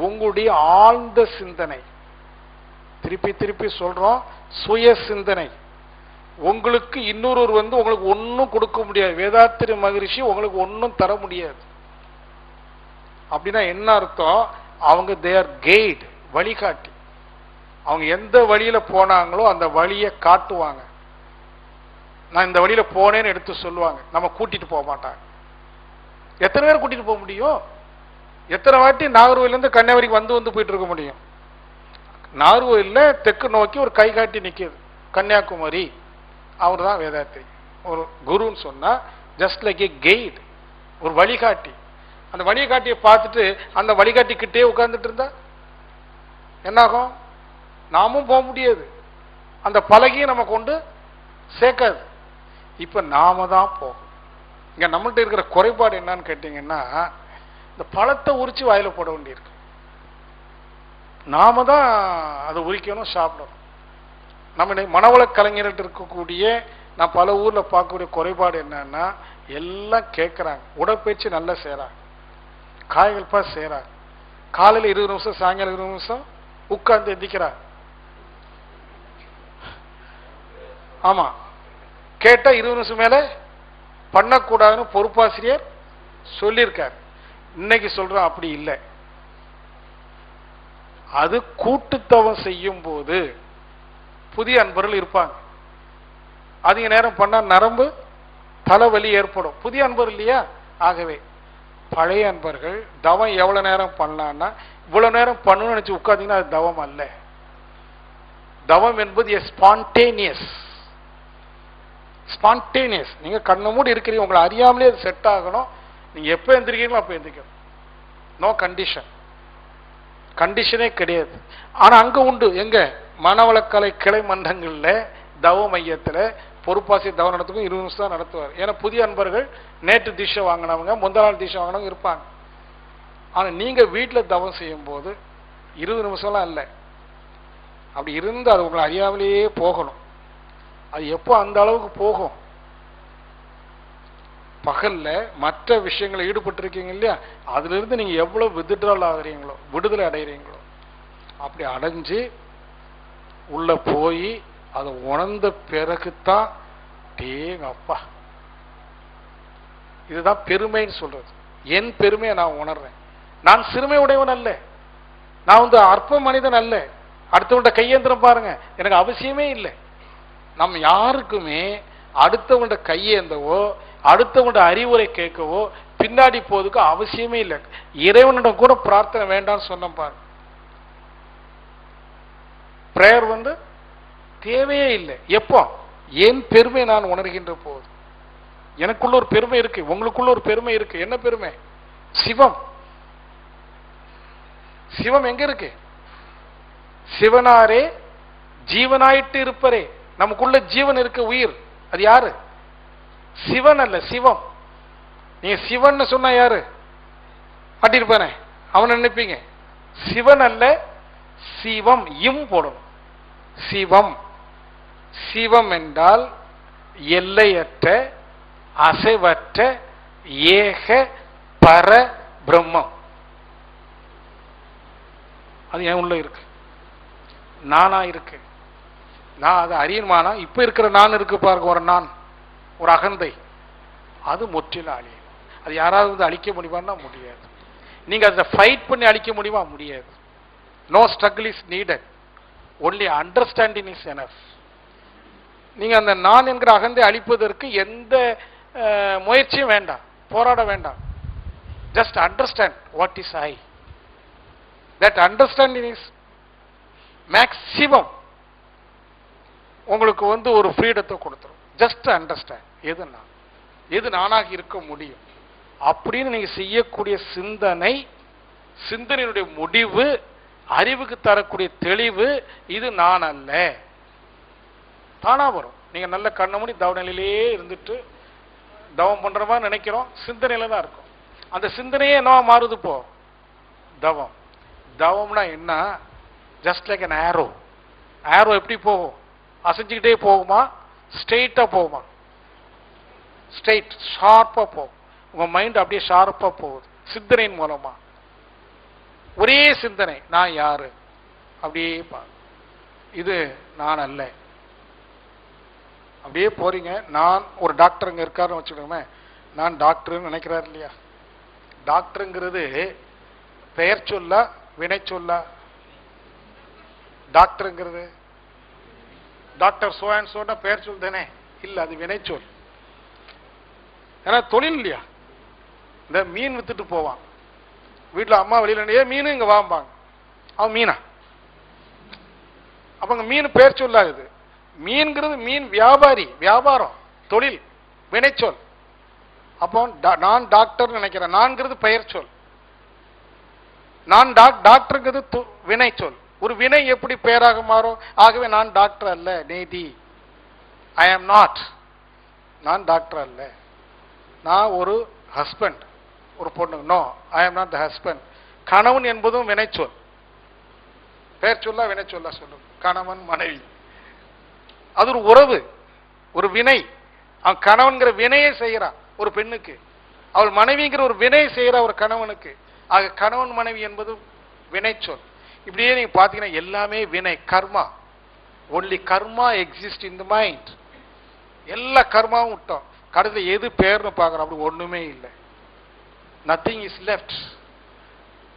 உங்களுடைய ஆழ்ந்த சிந்தனை. திருப்பி திருப்பி சொல்றோம், சுய சிந்தனை. உங்களுக்கு இன்னொரு வந்து உங்களுக்கு ஒன்னும் கொடுக்க முடியாது. வேதாத்திரி மகரிஷி உங்களுக்கு ஒன்னும் தர முடியாது. அப்படின்னா என்ன அர்த்தம்? அவங்க தேர் கைட், வழிகாட்டி. அவங்க எந்த வழியில போனாங்களோ அந்த வழியை காட்டுவாங்க. நான் இந்த வழியில போனேன்னு எடுத்து சொல்லுவாங்க. நம்ம கூட்டிட்டு போக மாட்டாங்க. எத்தனை பேர் கூட்டிட்டு போக முடியும்? எத்தனை வாட்டி நாகர்கோயில இருந்து கன்னியாகுமரிக்கு வந்து போயிட்டு இருக்க முடியும்? நாகர்கோயில்ல தெற்கு நோக்கி ஒரு கை காட்டி நிற்கிது கன்னியாகுமரி. அவர் தான் வேதாத்திரி. ஒரு குருன்னு சொன்னா ஜஸ்ட் லைக் ஏ கைட், ஒரு வழிகாட்டி. அந்த வழிகாட்டியை பார்த்துட்டு அந்த வழிகாட்டி கிட்டே உட்கார்ந்துட்டு இருந்தா என்னாகும்? நாமும் போக முடியாது. அந்த பலகையை நம்ம கொண்டு சேர்க்காது. இப்ப நாம தான் போகும். இங்க நம்மள்ட்ட இருக்கிற குறைபாடு என்னன்னு கேட்டீங்கன்னா, இந்த பழத்தை உரிச்சு வாயில போட வேண்டியிருக்கு. நாம தான் அதை உரிக்கணும், சாப்பிடணும். நம்ம மனவள கலைஞர்கிட்ட இருக்கக்கூடிய நான் பல ஊர்ல பார்க்கக்கூடிய குறைபாடு என்னன்னா, எல்லாம் கேட்கறாங்க, உடற்பயிற்சி நல்லா செய்யறாங்க, காய்கள்பா செய்யறாங்க, காலையில் 20 நிமிஷம் சாயங்காலம் 20 நிமிஷம் உட்கார்ந்து எந்திக்கிறாங்க. ஆமா, கேட்டா 20 நிமிஷம் மேல பண்ணக்கூடாதுன்னு பொறுப்பாசிரியர் சொல்லியிருக்காரு. இன்னைக்கு சொல்றோம் அப்படி இல்லை. அது கூட்டுத்தவம் செய்யும் போது புதிய அன்பர்கள் இருப்பாங்க. அதிக நேரம் பண்ணா நரம்பு தலைவலி ஏற்படும். புதிய அன்பர் இல்லையா? ஆகவே பழைய அன்பர்கள் தவம் எவ்வளவு நேரம் பண்ணலாம்னா, இவ்வளவு நேரம் பண்ணணும்னு நினைச்சு உட்கார்ந்தீங்கன்னா அது தவம் அல்ல. தவம் என்பது ஸ்பான்டேனியஸ். ஸ்பான்டேனியஸ். நீங்க கண்ண மூடி இருக்கிறீங்க, உங்களை அறியாமலே அது செட் ஆகணும். நீங்க எப்ப எந்திரிக்கிறீங்களோ அப்ப எந்திரிக்கணும். No condition. கண்டிஷனே கிடையாது. ஆனா அங்க உண்டு. எங்க? மனவளக்கலை கிளை மன்றங்கள்ல தவ மையத்துல பொறுப்பாசி தவ நடத்துக்கும் 20 நிமிஷம் தான் நடத்துவார். ஏன்னா புதிய அன்பர்கள் நேற்று தீட்சை வாங்கினவங்க, முந்தா நாள் தீட்சை வாங்கினவங்க இருப்பாங்க. ஆனா நீங்க வீட்டுல தவம் செய்யும் போது 20 நிமிஷம்லாம் இல்லை. அப்படி இருந்து அது உங்களை அறியாமலேயே போகணும். அது எப்போ அந்த அளவுக்கு போகும்? பகல்ல மற்ற விஷயங்களை ஈடுபட்டு இருக்கீங்க இல்லையா, அதுல இருந்து நீங்க எவ்வளவு வித்ட்ரால் ஆகுறீங்களோ, விடுதலை அடைகிறீங்களோ, அப்படி அடைஞ்சு உள்ள போய் அதை உணர்ந்த பிறகுதான் அப்பா இதுதான் பெருமைன்னு சொல்றது. என் பெருமையை நான் உணர்றேன். நான் சிறுமை உடையவன் அல்ல, நான் வந்து அற்ப மனிதன் அல்ல. அடுத்தவன்ட கையேந்திரம் பாருங்க, எனக்கு அவசியமே இல்லை. நம்ம யாருக்குமே அடுத்தவன்ட கையேந்தவோ அடுத்தவன்ட அறிவுரை கேட்கவோ பின்னாடி போறதுக்கு அவசியமே இல்லை. இறைவனிடம் கூட பிரார்த்தனை வேண்டாம்னு சொன்ன பாருங்க. பிரேயர் வந்து தேவையே இல்லை. எப்போ? என் பெருமை நான் உணர்கின்ற போது. எனக்குள்ள ஒரு பெருமை இருக்கு, உங்களுக்குள்ள ஒரு பெருமை இருக்கு. என்ன பெருமை? சிவம். சிவம் எங்க இருக்கு? சிவனாரே ஜீவனாயிட்டு இருப்பரே. நமக்குள்ள ஜீவன் இருக்கு, உயிர். அது யாரு? சிவன் அல்ல, சிவம். நீங்க சிவன் சொன்னா யாரு? மாட்டிருப்பானே அவன் நினைப்பீங்க. சிவன் அல்ல, சிவம். இம் போடணும். சிவம். சிவம் என்றால் எல்லையற்ற அசைவற்ற ஏக பர பிரம்மம். அது என் உள்ள இருக்கு, நானா இருக்கு. நான் அதை அறியணுமானா இப்ப இருக்கிற நான் இருக்கு பாருங்க, ஒரு நான், ஒரு அகந்தை, அது முற்றிலும் அழியும். அது யாராவது வந்து அழிக்க முடியுமான்னா முடியாது. நீங்க அதை ஃபைட் பண்ணி அழிக்க முடியுமா? முடியாது. No struggle is needed, only understanding is enough. நீங்க அந்த நான் என்கிற அகந்தை அழிப்பதற்கு எந்த முயற்சியும் வேண்டாம், போராட வேண்டாம். Just understand what is I. That understanding is maximum உங்களுக்கு வந்து ஒரு ஃப்ரீடத்தை கொடுத்துரும். ஜஸ்ட் அண்டர்ஸ்டாண்ட் எது நான், எது நானாக இருக்க முடியும் அப்படின்னு நீங்க செய்யக்கூடிய சிந்தனை, சிந்தனையினுடைய முடிவு, அறிவுக்கு தரக்கூடிய தெளிவு, இது நான் அல்ல. தானா வரும். நீங்க நல்ல கண்ண மூடி தவ நிலையிலேயே இருந்துட்டு தவம் பண்ற மாதிரி நினைக்கிறோம், சிந்தனையில தான் இருக்கும். அந்த சிந்தனையே என்ன மாறுது போ? தவம். தவம்னா என்ன? Just like an arrow. ஆரோ எப்படி போகும்? அசைஞ்சுக்கிட்டே போகுமா? ஸ்ட்ரெயிட்டா போகுமா? ஸ்ட்ரெயிட், ஷார்ப்பா போகும். உங்க மைண்ட் அப்படியே ஷார்ப்பா போகுது சிந்தனையின் மூலமா. ஒரே சிந்தனை, நான் யாரு? அப்படியே இது நான் அல்ல. அப்படியே போறீங்க. நான் ஒரு டாக்டர் அங்க இருக்காருன்னு வச்சுக்கோமே, நான் டாக்டர்னு நினைக்கிறாரு இல்லையா? டாக்டருங்கிறது பெயர் சொல்ல வினை சொல்ல? டாக்டருங்கிறது டாக்டர் சோ அண்ட் சோன்னா பெயர் சொல் தானே? இல்ல, அது வினை சொல். ஏன்னா தொழில் இல்லையா? இந்த மீன் வித்துட்டு போவான் வீட்டுல, அம்மா வெளியில மீன் இங்க வாம்பாங்க, அவன் மீனா? அப்ப மீன் பெயர் சொல்லாகுது. மீன்கிறது மீன் வியாபாரி, வியாபாரம், தொழில், வினைச்சொல். அப்போ நான் டாக்டர் நினைக்கிறேன், நான்கிறது பெயர் சொல். நான் டாக்டருங்கிறது வினை சொல். ஒரு வினை எப்படி பெயராக மாறும்? ஆகவே நான் டாக்டர் அல்ல, நேதி. ஐ ஆம் நாட். நான் டாக்டர் அல்ல. நான் ஒரு ஹஸ்பண்ட், ஒரு பொண்ணு. No, I am not the husband. கணவன் என்பதும் வினைச்சொல். பெயர் சொல்லா வினை சொல்லா சொல்லும். கணவன் மனைவி, அது ஒரு உறவு, ஒரு வினை. அவன் கணவன்கிற வினையை செய்யறான் ஒரு பெண்ணுக்கு, அவள் மனைவிங்கிற ஒரு வினை செய்யறா ஒரு கணவனுக்கு. ஆக கணவன் மனைவி என்பது வினைச்சொல். இப்படியே நீங்க பாத்தீங்கன்னா எல்லாமே வினை, கர்மா. Only karma exist in the mind. எல்லா கர்மாவும் விட்டோம். கடைசியில் எது பேர்னு பார்க்கறோம்? அப்படி ஒண்ணுமே இல்லை. Nothing is left.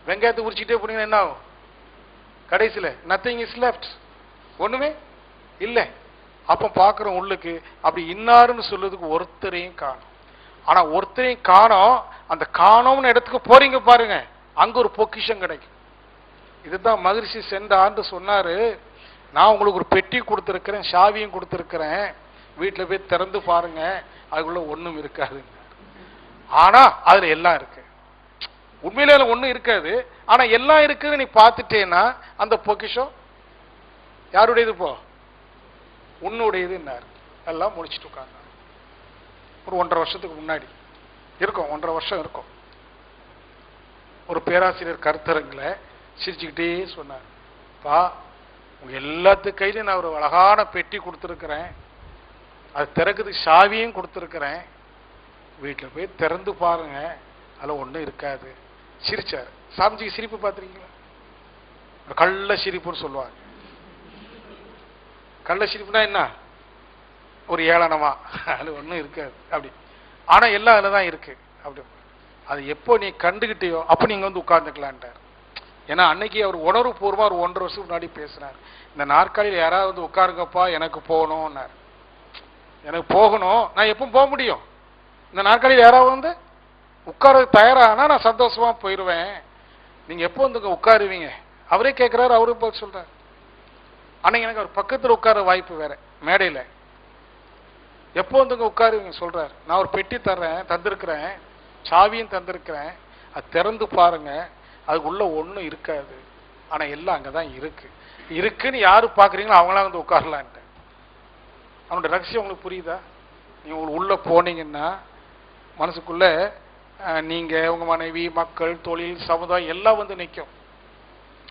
வெங்காயத்தை உரிச்சுட்டே போனீங்கன்னா என்ன ஆகும்? கடைசியில் நத்திங் இஸ் லெஃப்ட், ஒண்ணுமே இல்லை. அப்ப பார்க்கிறோம் உள்ளுக்கு அப்படி இன்னாருன்னு சொல்றதுக்கு ஒருத்தரையும் காணும். ஆனா ஒருத்தரையும் காணோம். அந்த காணோம்னு இடத்துக்கு போறீங்க பாருங்க, அங்க ஒரு பொக்கிஷம் கிடைக்கும். இதுதான் மகரிஷி சென்ற ஆண்டு சொன்னாரு, நான் உங்களுக்கு ஒரு பெட்டி கொடுத்திருக்கிறேன், சாவியும் கொடுத்திருக்கிறேன், வீட்டுல போய் திறந்து பாருங்க, அதுக்குள்ள ஒண்ணும் இருக்காது. ஆனா அதுல எல்லாம் இருக்கு. உண்மையில ஒண்ணும் இருக்காது, ஆனா எல்லாம் இருக்குன்னு நீ பார்த்துட்டேன்னா அந்த பொக்கிஷம் யாருடையது? போ உன்னுடையது. எல்லாம் முடிச்சுட்டு உட்கார்ந்து ஒரு 1.5 வருஷத்துக்கு முன்னாடி இருக்கும், 1.5 வருஷம் இருக்கும். ஒரு பேராசிரியர் கருத்தரங்குல சிரிச்சுக்கிட்டே சொன்னார், பா உங்க எல்லாத்து கையிலும் நான் ஒரு அழகான பெட்டி கொடுத்துருக்கிறேன், அது திறக்குதுக்கு சாவியும் கொடுத்துருக்கிறேன், வீட்டில் போய் திறந்து பாருங்க, அதில் ஒன்றும் இருக்காது. சிரிச்சார். சாமிஜிக்கு சிரிப்பு பார்த்துருக்கீங்களா? கள்ள சிரிப்புன்னு சொல்லுவாங்க. கள்ள சிரிப்புனா என்ன? ஒரு ஏளனமா, அது ஒன்றும் இருக்காது அப்படி. ஆனா எல்லாம் அதில் தான் இருக்கு அப்படி. அது எப்போ நீ கண்டுகிட்டியோ அப்போ நீங்க வந்து உட்கார்ந்துக்கலான்ட்டார். ஏன்னா அன்னைக்கு அவர் உணர்வு பூர்வமா ஒரு 1.5 வருஷம் முன்னாடி பேசினார். இந்த நாற்காலியில் யாராவது வந்து உட்காருங்கப்பா, எனக்கு போகணும்னார். எனக்கு போகணும், நான் எப்பவும் போக முடியும்? இந்த நாற்காலியில் யாராவது வந்து உட்கார தயாரானா நான் சந்தோஷமா போயிடுவேன். நீங்க எப்போ வந்து உட்காருவீங்க? அவரே கேட்கிறாரு, அவரும் போய் சொல்றாரு. அன்னைக்கு எனக்கு அவர் பக்கத்தில் உட்கார வாய்ப்பு வேற, மேடையில். எப்போ வந்து உட்காருவீங்க சொல்றாரு. நான் ஒரு பெட்டி தந்திருக்கிறேன், சாவியும் தந்திருக்கிறேன், அது திறந்து பாருங்க, அதுக்குள்ள ஒன்றும் இருக்காது, ஆனா எல்லாம் அங்கதான் இருக்கு. இருக்குன்னு யாரு பாக்குறீங்களோ அவங்களாம் வந்து உட்காரலான்ட்டு. அவனோட ரகசியம் உங்களுக்கு புரியுதா? நீங்க உள்ள போனீங்கன்னா மனசுக்குள்ள நீங்க, உங்க மனைவி, மக்கள், தொழில், சமுதாயம் எல்லாம் வந்து நிற்கும்.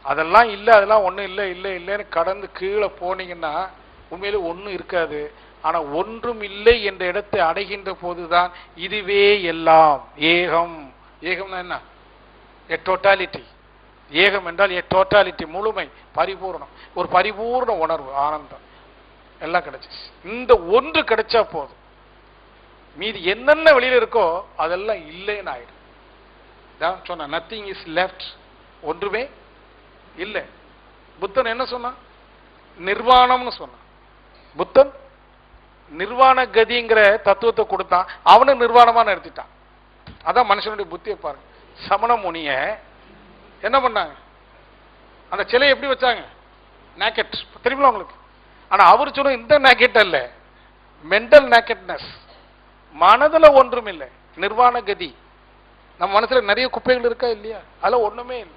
அதெல்லாம் இல்லை, அதெல்லாம் ஒன்றும் இல்லை இல்லை இல்லைன்னு கடந்து கீழே போனீங்கன்னா உண்மையிலே ஒன்றும் இருக்காது. ஆனா ஒன்றும் இல்லை என்ற இடத்தை அடைகின்ற போதுதான் இதுவே எல்லாம் ஏகம். ஏகம்னா என்ன? எ டோட்டாலிட்டி. ஏகம் என்றால் எ டோட்டாலிட்டி, முழுமை, பரிபூர்ணம், ஒரு பரிபூர்ண உணர்வு, ஆனந்தம் எல்லாம் கிடைச்சிச்சு. இந்த ஒன்று கிடைச்சா போதும், மீதி என்னென்ன வெளியில இருக்கோ அதெல்லாம் இல்லைன்னு ஆயிடும். தான் சொன்ன நத்திங் இஸ் லெஃப்ட், ஒன்றுமே இல்லை. புத்தன் என்ன சொன்னான்? நிர்வாணம்னு சொன்னான். புத்தன் நிர்வாண கதிங்கிற தத்துவத்தை கொடுத்தான், அவனை நிர்வாணமா நிறுத்திட்டான். அதான் மனுஷனுடைய புத்தியை பாருங்க. சமண முனிய என்ன பண்ணாங்க? அந்த சிலையை எப்படி வச்சாங்க? நேக்கெட், தெரியுமா உங்களுக்கு? ஆனா அவர் சொன்ன இந்த நேக்கெட் அல்ல, மென்டல் நேக்கெட்னஸ், மனதுல ஒன்றும் இல்லை, நிர்வாண கதி. நம்ம மனசுல நிறைய குப்பைகள் இருக்கா இல்லையா? அதுல ஒண்ணுமே இல்லை.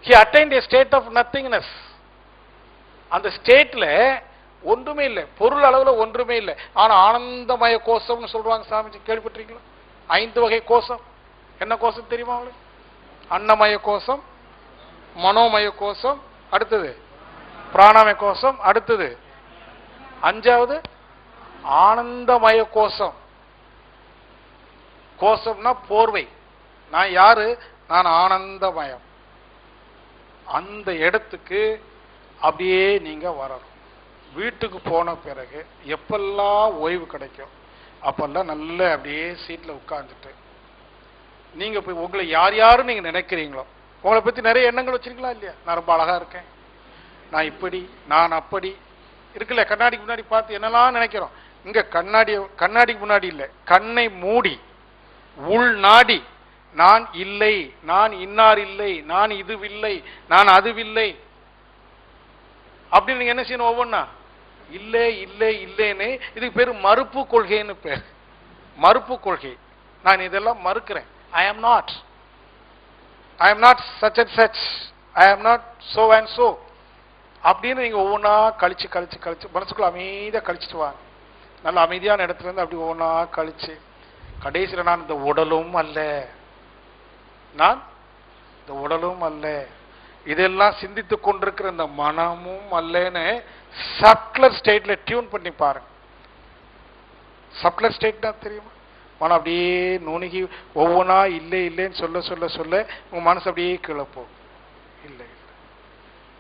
He attained a state of nothingness. அந்த ஸ்டேட்ல ஒன்றுமே இல்லை, பொருள் அளவுல ஒன்றுமே இல்லை. ஆனா ஆனந்தமய கோஷம்னு சொல்றாங்க. சாமிஜி கேள்விப்பட்டிருக்கீங்களா? 5 வகை கோஷம். என்ன கோஷம் தெரியுமா உங்களுக்கு? அன்னமய கோஷம், மனோமய கோஷம், அடுத்தது பிராணமய கோஷம், அடுத்தது 5வது ஆனந்தமய கோஷம். கோஷம்னா போர்வை. நான் யாரு? நான் ஆனந்தமயம். அந்த இடத்துக்கு அப்படியே நீங்க வரணும். வீட்டுக்கு போன பிறகு எப்பெல்லாம் ஓய்வு கிடைக்கும் அப்பெல்லாம் நல்ல அப்படியே சீட்ல உட்கார்ந்துட்டு நீங்க போய் உங்களை யார் யாரும் நீங்க நினைக்கிறீங்களோ, உங்களை பத்தி நிறைய எண்ணங்கள் வச்சிருக்கலாம் இல்லையா? நான் ரொம்ப அழகா இருக்கேன், நான் இப்படி, நான் அப்படி இருக்குல்ல. கண்ணாடிக்கு முன்னாடி பார்த்து என்னெல்லாம் நினைக்கிறோம். இங்க கண்ணாடிக்கு முன்னாடி இல்ல, கண்ணை மூடி உள் நாடி நான் இல்லை, நான் இன்னார் இல்லை, நான் இதுவில்லை, நான் அதுவில்லை அப்படின்னு நீங்க என்ன செய்யணும்? ஒவ்வொன்னா இல்லை இல்லை இல்லைன்னு. இதுக்கு பேரு மறுப்பு கொள்கைன்னு பேர். மறுப்பு கொள்கை. நான் இதெல்லாம் மறுக்கிறேன். I am not such and such, I am not so and so அப்படின்னு நீங்க ஒவ்வொன்றா கழிச்சு கழிச்சு கழிச்சு மனசுக்குள்ள அமைதியா கழிச்சுட்டு வாங்க. நல்ல அமைதியான இடத்துல இருந்து அப்படி ஒவ்வொன்றா கழிச்சு கடைசியில் நான் இந்த உடலும் அல்ல, நான் இந்த உடலும் அல்ல, இதெல்லாம் சிந்தித்து கொண்டிருக்கிற இந்த மனமும் அல்லன்னு சப்ளர் ஸ்டேட்ல டியூன் பண்ணி பாருங்க. சப்ளர் ஸ்டேட்னா தெரியுமா? மனம் அப்படியே நுணுகி ஒவ்வொன்றா இல்லை இல்லைன்னு சொல்ல சொல்ல சொல்ல உங்க மனசு அப்படியே கீழே போகும். இல்லை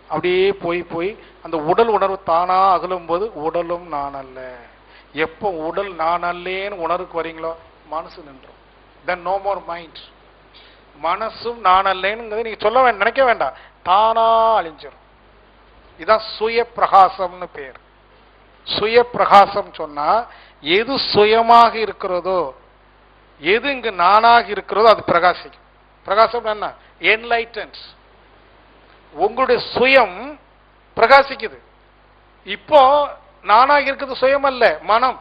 அப்படியே போய் போய் அந்த உடல் உணர்வு தானா அகலும் போது உடலும் நான் அல்ல. எப்போ உடல் நான் அல்லேன்னு உணர்வுக்கு வரீங்களோ மனசு நின்றும். then no more mind. மனசும் நான் அல்லேன்னு நீங்க சொல்ல நினைக்க வேண்டாம், தானா அழிஞ்சிடும். இதான் சுய பிரகாசம்னு பேர். சுய பிரகாசம் சொன்னா எது சுயமாக இருக்கிறதோ, எது இங்கு நானாக இருக்கிறதோ அது பிரகாசிக்கும். பிரகாசம் என்ன? என்லைட்டன்ஸ். உங்களுடைய சுயம் பிரகாசிக்குது. இப்போ நானாக இருக்கிறது சுயம் அல்ல, மனம்,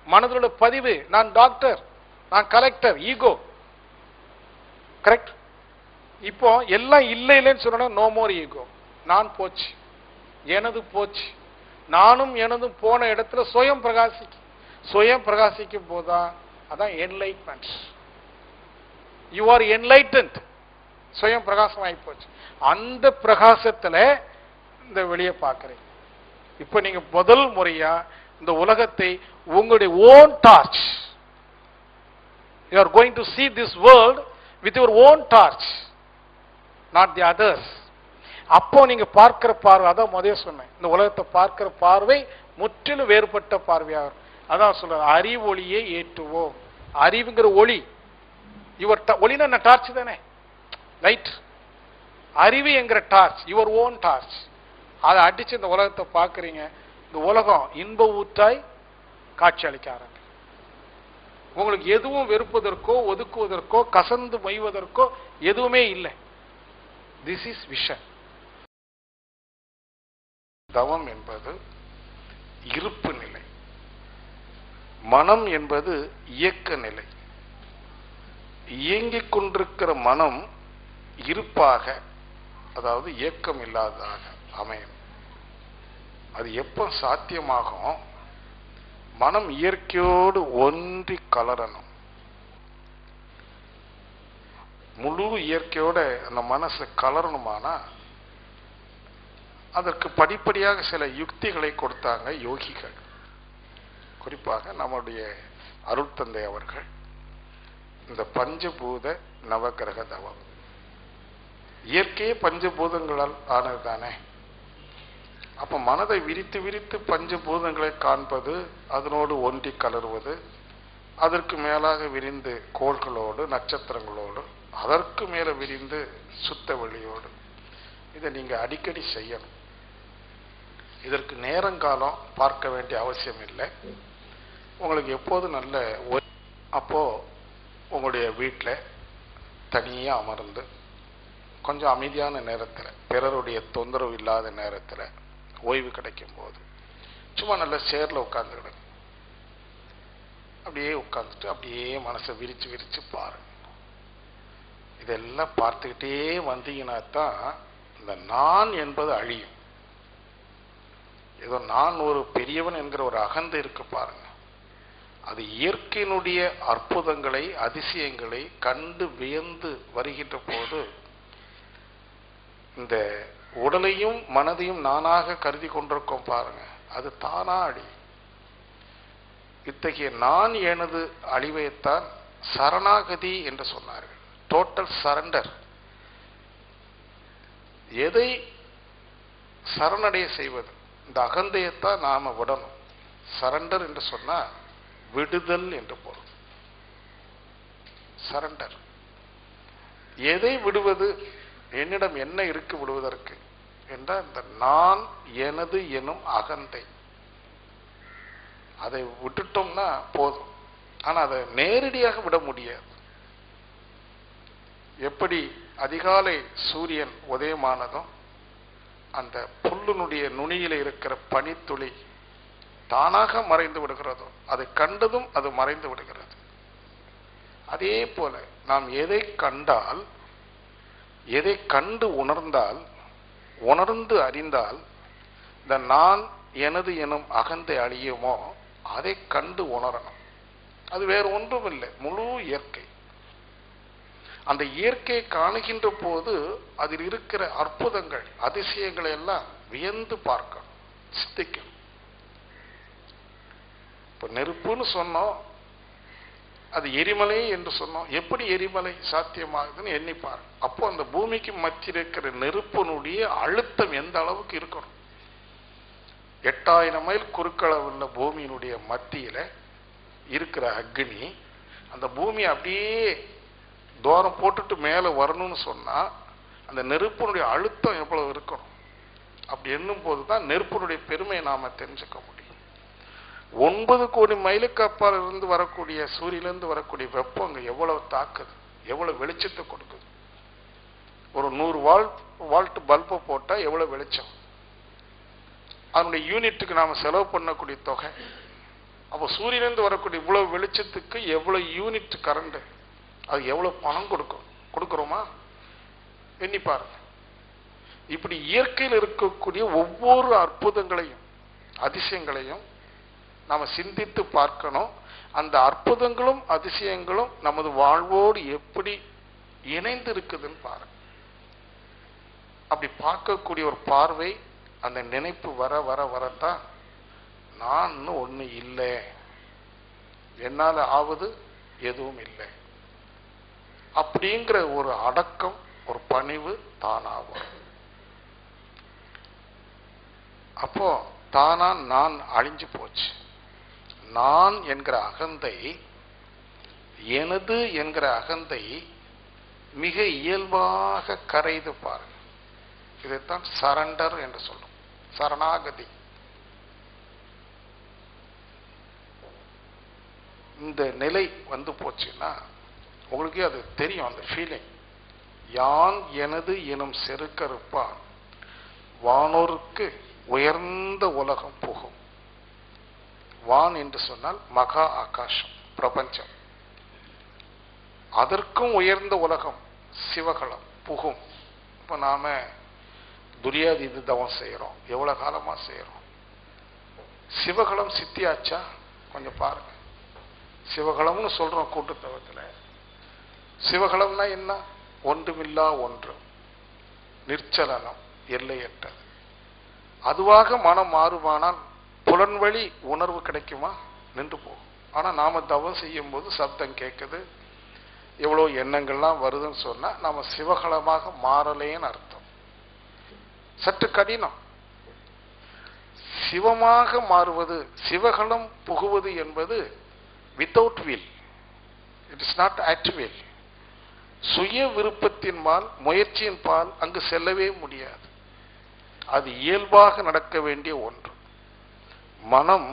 மனதோட பதிவு. நான் டாக்டர், நான் கலெக்டர், ஈகோ. கரெக்ட்? இப்போ எல்லாம் இல்லை இல்லைன்னு சொன்னா நோ மோர் ஈகோ. நான் போச்சு, எனது போச்சு. நானும் எனதும் போன இடத்துல சுயம் பிரகாசிக்கும். சுயம் பிரகாசிக்கும் போதுதான் அதான் என்லைட்மெண்ட். You are enlightened. சுயம் பிரகாசம் ஆகி போச்சு. அந்த பிரகாசத்துல இந்த வெளியே பார்க்கிறீங்க. இப்ப நீங்க முதல் முறையா இந்த உலகத்தை உங்களுடைய own torch, you are going to see this world with your own torch, not the others. அப்போ நீங்க பார்க்கிற பார்வை, அதான் முதல்ல சொன்னேன், இந்த உலகத்தை பார்க்கிற பார்வை முற்றிலும் வேறுபட்ட பார்வையாகும். அதான் சொல்ற அறிவொளியை ஏற்றுவோம். அறிவுங்கிற ஒளி, யுவர் ஒளினா என்ன? டார்ச் தானே, லைட். அறிவு என்கிற டார்ச், யுவர் ஓன் டார்ச். அதை அடிச்சு இந்த உலகத்தை பார்க்கறீங்க. இந்த உலகம் இன்ப ஊற்றாய் காட்சி அளிக்க ஆரம்பி. உங்களுக்கு எதுவும் வெறுப்பதற்கோ ஒதுக்குவதற்கோ கசந்து மொய்வதற்கோ எதுவுமே இல்லை. This is vision. தவம் என்பது இருப்பு நிலை, மனம் என்பது இயக்க நிலை. இயங்கிக் கொண்டிருக்கிற மனம் இருப்பாக, அதாவது இயக்கம் இல்லாததாக அமையும். அது எப்ப சாத்தியமாகும்? மனம் இயற்கையோடு ஒன்றி கலரணும். முழு இயற்கையோட அந்த மனசு கலரணுமானா அதற்கு படிப்படியாக சில யுக்திகளை கொடுத்தாங்க யோகிகள். குறிப்பாக நம்முடைய அருட்தந்தை அவர்கள் இந்த பஞ்சபூத நவகிரக தவம். இயற்கையே பஞ்சபூதங்களால் ஆனது தானே. அப்ப மனதை விரித்து விரித்து பஞ்சபூதங்களை காண்பது, அதனோடு ஒன்றி கலருவது, அதற்கு மேலாக விரிந்து கோள்களோடு நட்சத்திரங்களோடு, அதற்கு மேல விரிந்து சுத்த வெளியோடு. இதை நீங்க அடிக்கடி செய்யணும். இதற்கு நேரங்காலம் பார்க்க வேண்டிய அவசியம் இல்லை. உங்களுக்கு எப்போது நல்ல அப்போ உங்களுடைய வீட்டில் தனியாக அமர்ந்து கொஞ்சம் அமைதியான நேரத்தில், பிறருடைய தொந்தரவு இல்லாத நேரத்தில், ஓய்வு கிடைக்கும் போது சும்மா நல்ல சேர்ல உட்கார்ந்துக்கிடுங்க. அப்படியே உட்கார்ந்துட்டு அப்படியே மனசை விரிச்சு விரிச்சு பாருங்க. இதெல்லாம் பார்த்துக்கிட்டே வந்தீங்கன்னா தான் இந்த நான் என்பது அழியும். ஏதோ நான் ஒரு பெரியவன் என்கிற ஒரு அகந்தை இருக்கு பாருங்க. அது இயற்கையினுடைய அற்புதங்களை அதிசயங்களை கண்டு வியந்து வருகின்ற போது இந்த உடலையும் மனதையும் நானாக கருதி கொண்டிருக்கோம் பாருங்க, அது தானா அழி. இத்தகைய நான் எனது அழிவைத்தான் சரணாகதி என்று சொன்னார்கள். Total surrender. எதை சரணடைய செய்வது? இந்த அகந்தையத்தான் நாம விடணும். சரண்டர் என்று சொன்னா விடுதல் என்று பொருள். சரண்டர். எதை விடுவது? என்னிடம் என்ன இருக்கு விடுவதற்கு என்றால் இந்த நான் எனது எனும் அகந்தை. அதை விட்டுட்டோம்னா போதும். ஆனா அதை நேரடியாக விட முடியாது. எப்படி அதிகாலை சூரியன் உதயமானதும் அந்த புல்லுனுடைய நுனியில இருக்கிற பனித்துளி தானாக மறைந்து விடுகிறதோ, அதை கண்டதும் அது மறைந்து விடுகிறது. அதே போல நாம் எதை கண்டால், எதை கண்டு உணர்ந்தால், உணர்ந்து அறிந்தால் இந்த நான் எனது எனும் அகந்தை அழியுமோ அதை கண்டு உணரணும். அது வேறு ஒன்றும் இல்லை, முழு இயற்கை. அந்த இயற்கையை காணுகின்ற போது அதில் இருக்கிற அற்புதங்கள் அதிசயங்களை எல்லாம் வியந்து பார்க்கணும், சிந்திக்கணும். இப்ப நெருப்புன்னு சொன்னோம், அது எரிமலை என்று சொன்னோம். எப்படி எரிமலை சாத்தியமாகுதுன்னு எண்ணிப்பார். அப்போ அந்த பூமிக்கு மத்தியில் இருக்கிற நெருப்பினுடைய அழுத்தம் எந்த அளவுக்கு இருக்கணும்? 8000 மைல் குறுக்களவுள்ள பூமியினுடைய மத்தியில இருக்கிற அக்னி அந்த பூமி அப்படியே தூரம் போட்டுட்டு மேல வரணும்னு சொன்னா அந்த நெருப்பினுடைய அழுத்தம் எவ்வளவு இருக்கணும்? அப்படி எண்ணும் போதுதான் நெருப்பினுடைய பெருமையை நாம தெரிஞ்சுக்க முடியும். 9 கோடி மைலுக்கு அப்பால் இருந்து வரக்கூடிய சூரியனிலிருந்து வரக்கூடிய வெப்பம் அங்க எவ்வளவு தாக்குது, எவ்வளவு வெளிச்சத்தை கொடுக்குது. ஒரு 100 வால்ட் பல்பை போட்டா எவ்வளவு வெளிச்சம், அதனுடைய யூனிட்டுக்கு நாம செலவு பண்ணக்கூடிய தொகை. அப்போ சூரியனிலிருந்து வரக்கூடிய இவ்வளவு வெளிச்சத்துக்கு எவ்வளவு யூனிட் கரண்ட், அது எவ்வளவு பணம் கொடுக்கிறோமா எண்ணி பாருங்க. இப்படி இயற்கையில் இருக்கக்கூடிய ஒவ்வொரு அற்புதங்களையும் அதிசயங்களையும் நாம சிந்தித்து பார்க்கணும். அந்த அற்புதங்களும் அதிசயங்களும் நமது வாழ்வோடு எப்படி இணைந்து இருக்குதுன்னு பாருங்க. அப்படி பார்க்கக்கூடிய ஒரு பார்வை, அந்த நினைப்பு வர வர வரத்தான் நான் ஒண்ணு இல்லை, என்னால ஆவது எதுவும் இல்லை அப்படிங்கிற ஒரு அடக்கம், ஒரு பணிவு தானாகும். அப்போ தானா நான் அழிஞ்சு போச்சு. நான் என்கிற அகந்தை, எனது என்கிற அகந்தை மிக இயல்பாக கரைது பாருங்க. இதைத்தான் சரண்டர் என்று சொல்லும், சரணாகதி. இந்த நிலை வந்து போச்சுன்னா உங்களுக்கே அது தெரியும், அந்த ஃபீலிங். யான் எனது எனும் செருக்கறுப்பான் வானோருக்கு உயர்ந்த உலகம் புகும். வான் என்று சொன்னால் மகா ஆகாசம், பிரபஞ்சம். அதற்கும் உயர்ந்த உலகம் சிவகலம் புகும். இப்ப நாம துரியாதி தவம் செய்யறோம், எவ்வளவு காலமா செய்யறோம். சிவகலம் சித்தியாச்சா? கொஞ்சம் பாருங்க. சிவகலம்னு சொல்றோம் கூட்டுத்தவத்துல. சிவகலம்னா என்ன? ஒன்றுமில்லா ஒன்று, நிர்ச்சலனம், எல்லையற்றது. அதுவாக மனம் மாறுமானால் புலன்வழி உணர்வு கிடைக்குமா? நின்று போகும். ஆனா நாம தவம் செய்யும் போது சப்தம் கேட்குது, எவ்வளவு எண்ணங்கள்லாம் வருதுன்னு சொன்னா நாம சிவகலமாக மாறலேன்னு அர்த்தம். சற்று கடினம். சிவமாக மாறுவது, சிவகலம் புகுவது என்பது without will, it is not at will. சுய விருப்பத்தின் பால், முயற்சியின் பால் அங்கு செல்லவே முடியாது. அது இயல்பாக நடக்க வேண்டிய ஒன்று. மனம்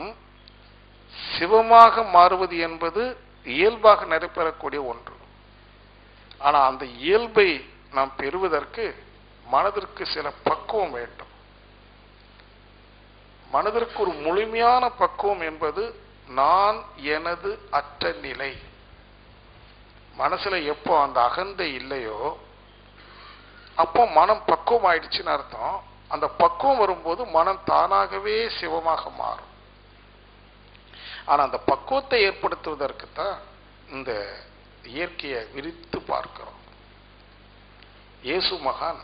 சிவமாக மாறுவது என்பது இயல்பாக நடைபெறக்கூடிய ஒன்று. ஆனா அந்த இயல்பை நாம் பெறுவதற்கு மனதிற்கு சில பக்குவம் வேண்டும். மனதிற்கு ஒரு முழுமையான பக்குவம் என்பது நான் எனது அற்ற நிலை. மனசுல எப்போ அந்த அகந்தை இல்லையோ அப்போ மனம் பக்குவம் ஆயிடுச்சுன்னு அர்த்தம். அந்த பக்குவம் வரும்போது மனம் தானாகவே சிவமாக மாறும். ஆனா அந்த பக்குவத்தை ஏற்படுத்துவதற்கு தான் இந்த இயற்கையை விரித்து பார்க்கிறோம். இயேசு மகான்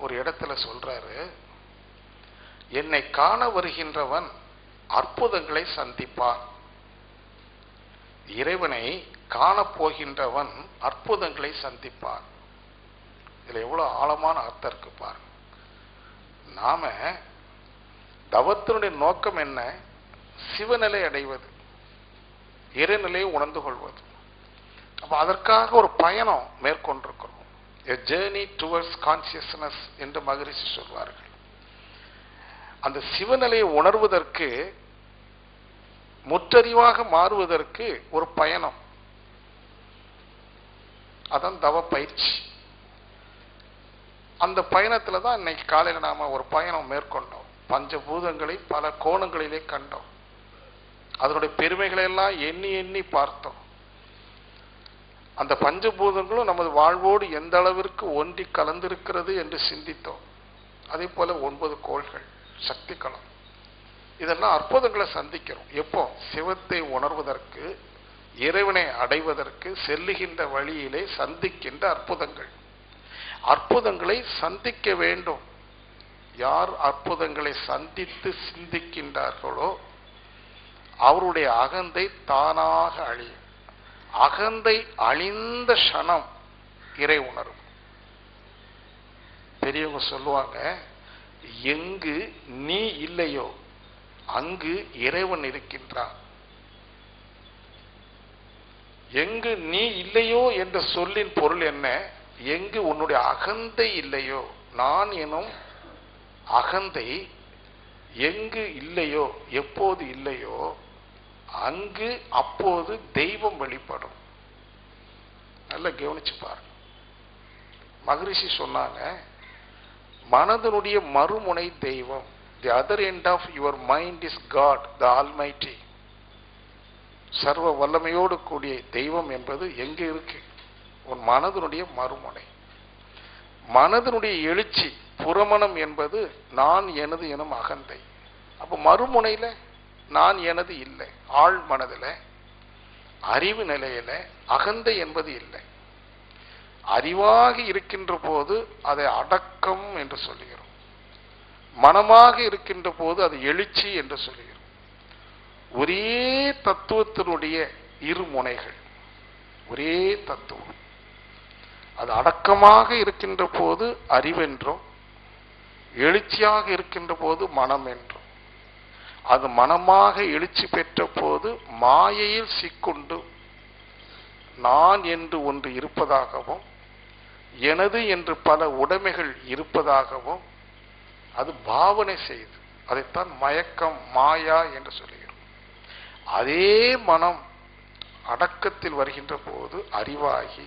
ஒரு இடத்துல சொல்றாரு, என்னை காண வருகின்றவன் அற்புதங்களை சந்திப்பான். இறைவனை காணப்போகின்றவன் அற்புதங்களை சந்திப்பான். இதுல எவ்வளவு ஆழமான அர்த்தம் இருக்கு பாருங்க. நாம தவத்தினுடைய நோக்கம் என்ன? சிவநிலை அடைவது, இறைநிலையை உணர்ந்து கொள்வது. அப்ப அதற்காக ஒரு பயணம் மேற்கொண்டிருக்கிறோம். A journey towards consciousness என்று மகரிஷி சொல்வார்கள். அந்த சிவநிலையை உணர்வதற்கு, முற்றறிவாக மாறுவதற்கு ஒரு பயணம். அதான் தவ பயிற்சி. அந்த பயணத்துல தான் இன்னைக்கு காலையில நாம ஒரு பயணம் மேற்கொண்டோம். பஞ்சபூதங்களை பல கோணங்களிலே கண்டோம். அதனுடைய பெருமைகளை எல்லாம் எண்ணி எண்ணி பார்த்தோம். அந்த பஞ்சபூதங்களும் நமது வாழ்வோடு எந்த அளவிற்கு ஒன்றி கலந்திருக்கிறது என்று சிந்தித்தோம். அதே போல 9 கோள்கள், சக்தி களம், இதெல்லாம் அற்புதங்களை சந்திக்கிறோம். எப்போ? சிவத்தை உணர்வதற்கு, இறைவனை அடைவதற்கு செல்லுகின்ற வழியிலே சந்திக்கின்ற அற்புதங்கள். அற்புதங்களை சந்திக்க வேண்டும். யார் அற்புதங்களை சந்தித்து சிந்திக்கின்றார்களோ அவருடைய அகந்தை தானாக அழியும். அகந்தை அழிந்த க்ஷணம் இறை உணரும். பெரியவங்க சொல்லுவாங்க, எங்கு நீ இல்லையோ அங்கு இறைவன் இருக்கின்றான். எங்கு நீ இல்லையோ என்ற சொல்லின் பொருள் என்ன? எங்கு உன்னுடைய அகந்தை இல்லையோ, நான் எனும் அகந்தை எங்கு இல்லையோ, எப்போது இல்லையோ அங்கு அப்போது தெய்வம் வெளிப்படும். நல்லா கவனிச்சு பாருங்க. மகரிஷி சொன்னாங்க, மனதனுடைய மறுமுனை தெய்வம். The other end of your mind is God, the Almighty. சர்வ வல்லமையோடு கூடிய தெய்வம் என்பது எங்க இருக்கு? உன் மனதனுடைய மறுமுனை. மனதனுடைய எழுச்சி புறமணம் என்பது நான் எனது எனும் அகந்தை. அப்ப மறுமுனையில நான் எனது இல்லை. ஆழ் மனதில் அறிவு நிலையில அகந்தை என்பது இல்லை. அறிவாக இருக்கின்ற போது அதை அடக்கம் என்று சொல்லுகிறோம். மனமாக இருக்கின்ற போது அது எழுச்சி என்று சொல்லுகிறோம். ஒரே தத்துவத்தினுடைய இரு முனைகள், ஒரே தத்துவம். அது அடக்கமாக இருக்கின்ற போது அறிவென்றும், எழுச்சியாக இருக்கின்ற போது மனம் என்றும். அது மனமாக எழுச்சி பெற்ற போது மாயையில் சிக்குண்டு நான் என்று ஒன்று இருப்பதாகவும், எனது என்று பல உடைமைகள் இருப்பதாகவும் அது பாவனை செய்து, அதைத்தான் மயக்கம், மாயா என்று சொல்லுகிறோம். அதே மனம் அடக்கத்தில் வருகின்ற போது அறிவாகி,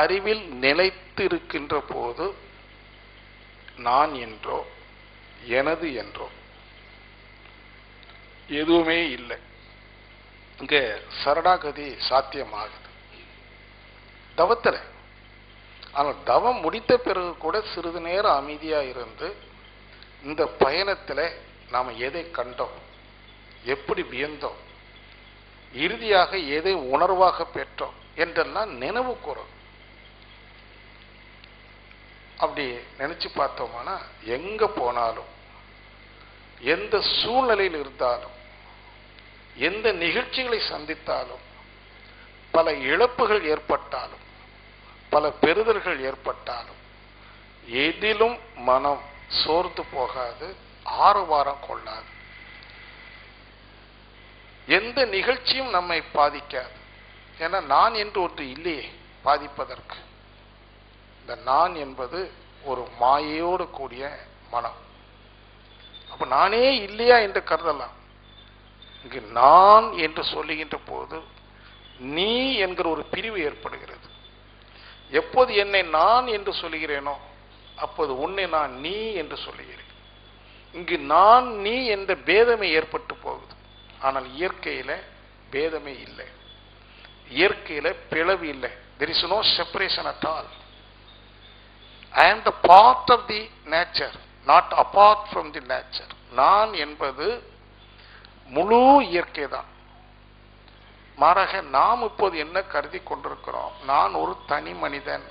அறிவில் நிலைத்து இருக்கின்ற போது நான் என்றோ எனது என்றோ எதுவுமே இல்லை. இங்க சரணாகதி சாத்தியமாகுது தவத்தில். ஆனால் தவம் முடித்த பிறகு கூட சிறிது நேரம் அமைதியா இருந்து இந்த பயணத்தில் நாம் எதை கண்டோம், எப்படி வியந்தோம், இறுதியாக எதை உணர்வாக பெற்றோம் என்றெல்லாம் நினைவு கூறும். அப்படி நினைச்சு பார்த்தோம்னா எங்க போனாலும், எந்த சூழ்நிலையில் இருந்தாலும், எந்த நிகழ்ச்சிகளை சந்தித்தாலும், பல இழப்புகள் ஏற்பட்டாலும், பல பெறுதல்கள் ஏற்பட்டாலும் எதிலும் மனம் சோர்ந்து போகாது, ஆரவாரம் கொள்ளாது. எந்த நிகழ்ச்சியும் நம்மை பாதிக்காது. ஏன்னா நான் என்று ஒன்று இல்லையே பாதிப்பதற்கு. இந்த நான் என்பது ஒரு மாயையோடு கூடிய மனம். அப்ப நானே இல்லையா என்று கருதலாம். இங்கு நான் என்று சொல்லுகின்ற போது நீ என்கிற ஒரு பிரிவு ஏற்படுகிறது. எப்போது என்னை நான் என்று சொல்லுகிறேனோ அப்போது உன்னை நான் நீ என்று சொல்லுகிறேன். இங்கு நான் நீ என்ற பேதமை ஏற்பட்டு போகுது. ஆனால் இயற்கையில பேதமே இல்லை. இயற்கையில பிளவு இல்லை. There is no separation at all. I am the part of the nature, not apart from the nature. நான் என்பது முழு இயற்கை தான். மாறாக நாம் இப்போது என்ன கருதி கொண்டிருக்கிறோம், நான் ஒரு தனி மனிதன்,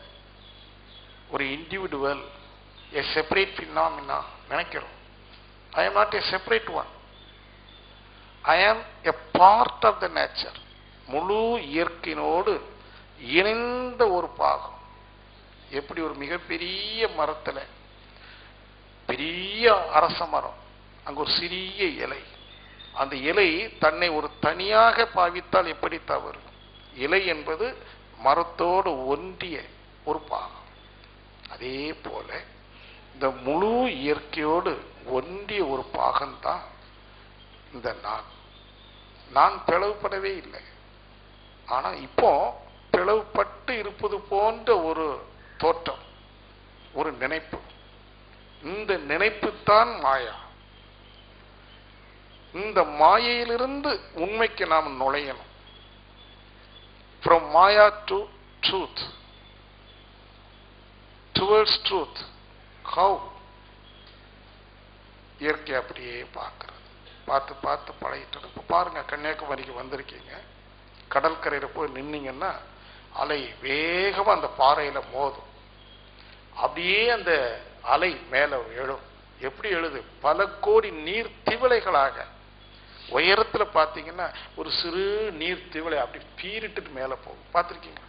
ஒரு இண்டிவிஜுவல், a separate phenomena நினைக்கிறோம். I am not a separate one. I am a part of the nature. முழு இயற்கையினோடு இணைந்த ஒரு பாகம். எப்படி ஒரு மிகப்பெரிய மரத்துல, பெரிய அரச மரம், அங்க ஒரு சிறிய இலை, அந்த இலை தன்னை ஒரு தனியாக பாவித்தால் எப்படி தவறு? இலை என்பது மரத்தோடு ஒன்றிய ஒரு பாகம். அதே போல இந்த முழு இயற்கையோடு ஒன்றிய ஒரு பாகம்தான் இந்த நான் பிளவுபடவே இல்லை. ஆனா இப்போ பிளவுபட்டு இருப்பது போன்ற ஒரு தோற்றம், ஒரு நினைப்பு. இந்த நினைப்பு தான் மாயா. இந்த மாயையிலிருந்து உண்மைக்கு நாம் நுழையணும். From Maya to truth, towards truth. How? இயற்கை அப்படியே பார்க்கிறது, பார்த்து பார்த்து பழகிட்டு. இப்போ பாருங்க, கன்னியாகுமரிக்கு வந்திருக்கீங்க, கடற்கரையில் போய் நின்னீங்கன்னா அலை வேகமா அந்த பாறையில மோதும். அப்படியே அந்த அலை மேல எழும். எப்படி எழுது? பல கோடி நீர் திவளைகளாக. உயரத்துல பாத்தீங்கன்னா ஒரு சிறு நீர் திவளை அப்படி பீரிட்டு மேல போகும். பார்த்திருக்கீங்க?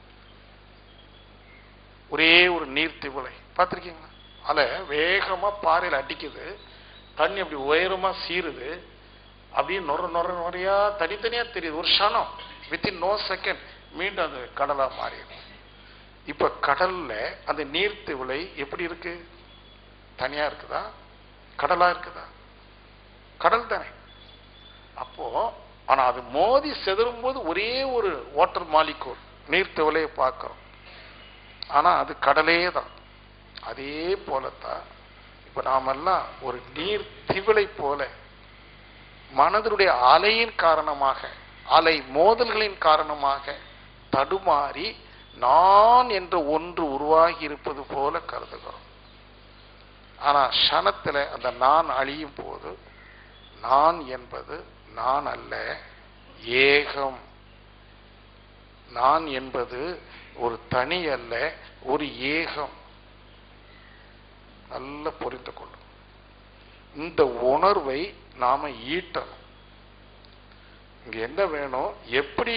ஒரே ஒரு நீர் திவளை பார்த்திருக்கீங்களா? அலை வேகமா பாறையில அடிக்குது, தண்ணி அப்படி உயரமா சீருது, அப்படியே நொற நொற நொறையா தனித்தனியா தெரியுது. ஒரு க்ஷணம், வித்தின் நோ செகண்ட் மீண்டும் அது கடலா மாறிடும். இப்ப கடல்ல அந்த நீர்த்திவளை எப்படி இருக்கு? தனியா இருக்குதா? கடலா இருக்குதா? கடல் தானே. அப்போ ஆனா அது மோதி செதறும் போது ஒரே ஒரு வாட்டர் மாலிகூல் நீர்த்திவளையை பார்க்கிறோம். ஆனா அது கடலே தான். அதே போலத்தான் இப்ப நாமெல்லாம் ஒரு நீர் திவளை போல மனதினுடைய அலையின் காரணமாக, அலை மோதல்களின் காரணமாக தடுமாறி நான் என்ற ஒன்று உருவாகி இருப்பது போல கருதுகிறோம். ஆனா க்ஷணத்துல அந்த நான் அழியும் போது நான் என்பது நான் அல்ல, ஏகம். நான் என்பது ஒரு தனி அல்ல, ஒரு ஏகம். நல்ல புரிந்து கொள்ளும். இந்த உணர்வை நாம ஈட்டணும். இங்க என்ன வேணும்? எப்படி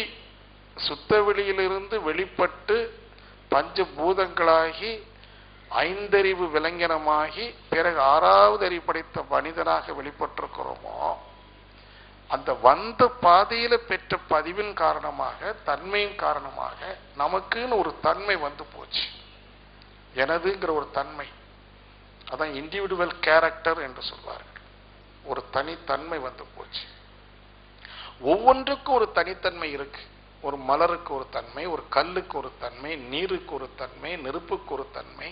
சுத்த வெளியிலிருந்து வெளிப்பட்டு பஞ்சபூதங்களாகி ஐந்தறிவு விலங்கினமாகி பிறகு ஆறாவது அறிவு படைத்த மனிதனாக வெளிப்பட்டிருக்கிறோமோ, அந்த வந்த பாதையில பெற்ற பதிவின் காரணமாக, தன்மையின் காரணமாக நமக்குன்னு ஒரு தன்மை வந்து போச்சு. எனதுங்கிற ஒரு தன்மை, அதான் இண்டிவிஜுவல் கேரக்டர் என்று சொல்வார்கள். ஒரு தனித்தன்மை வந்து போச்சு. ஒவ்வொன்றுக்கும் ஒரு தனித்தன்மை இருக்கு. ஒரு மலருக்கு ஒரு தன்மை, ஒரு கல்லுக்கு ஒரு தன்மை, நீருக்கு ஒரு தன்மை, நெருப்புக்கு ஒரு தன்மை,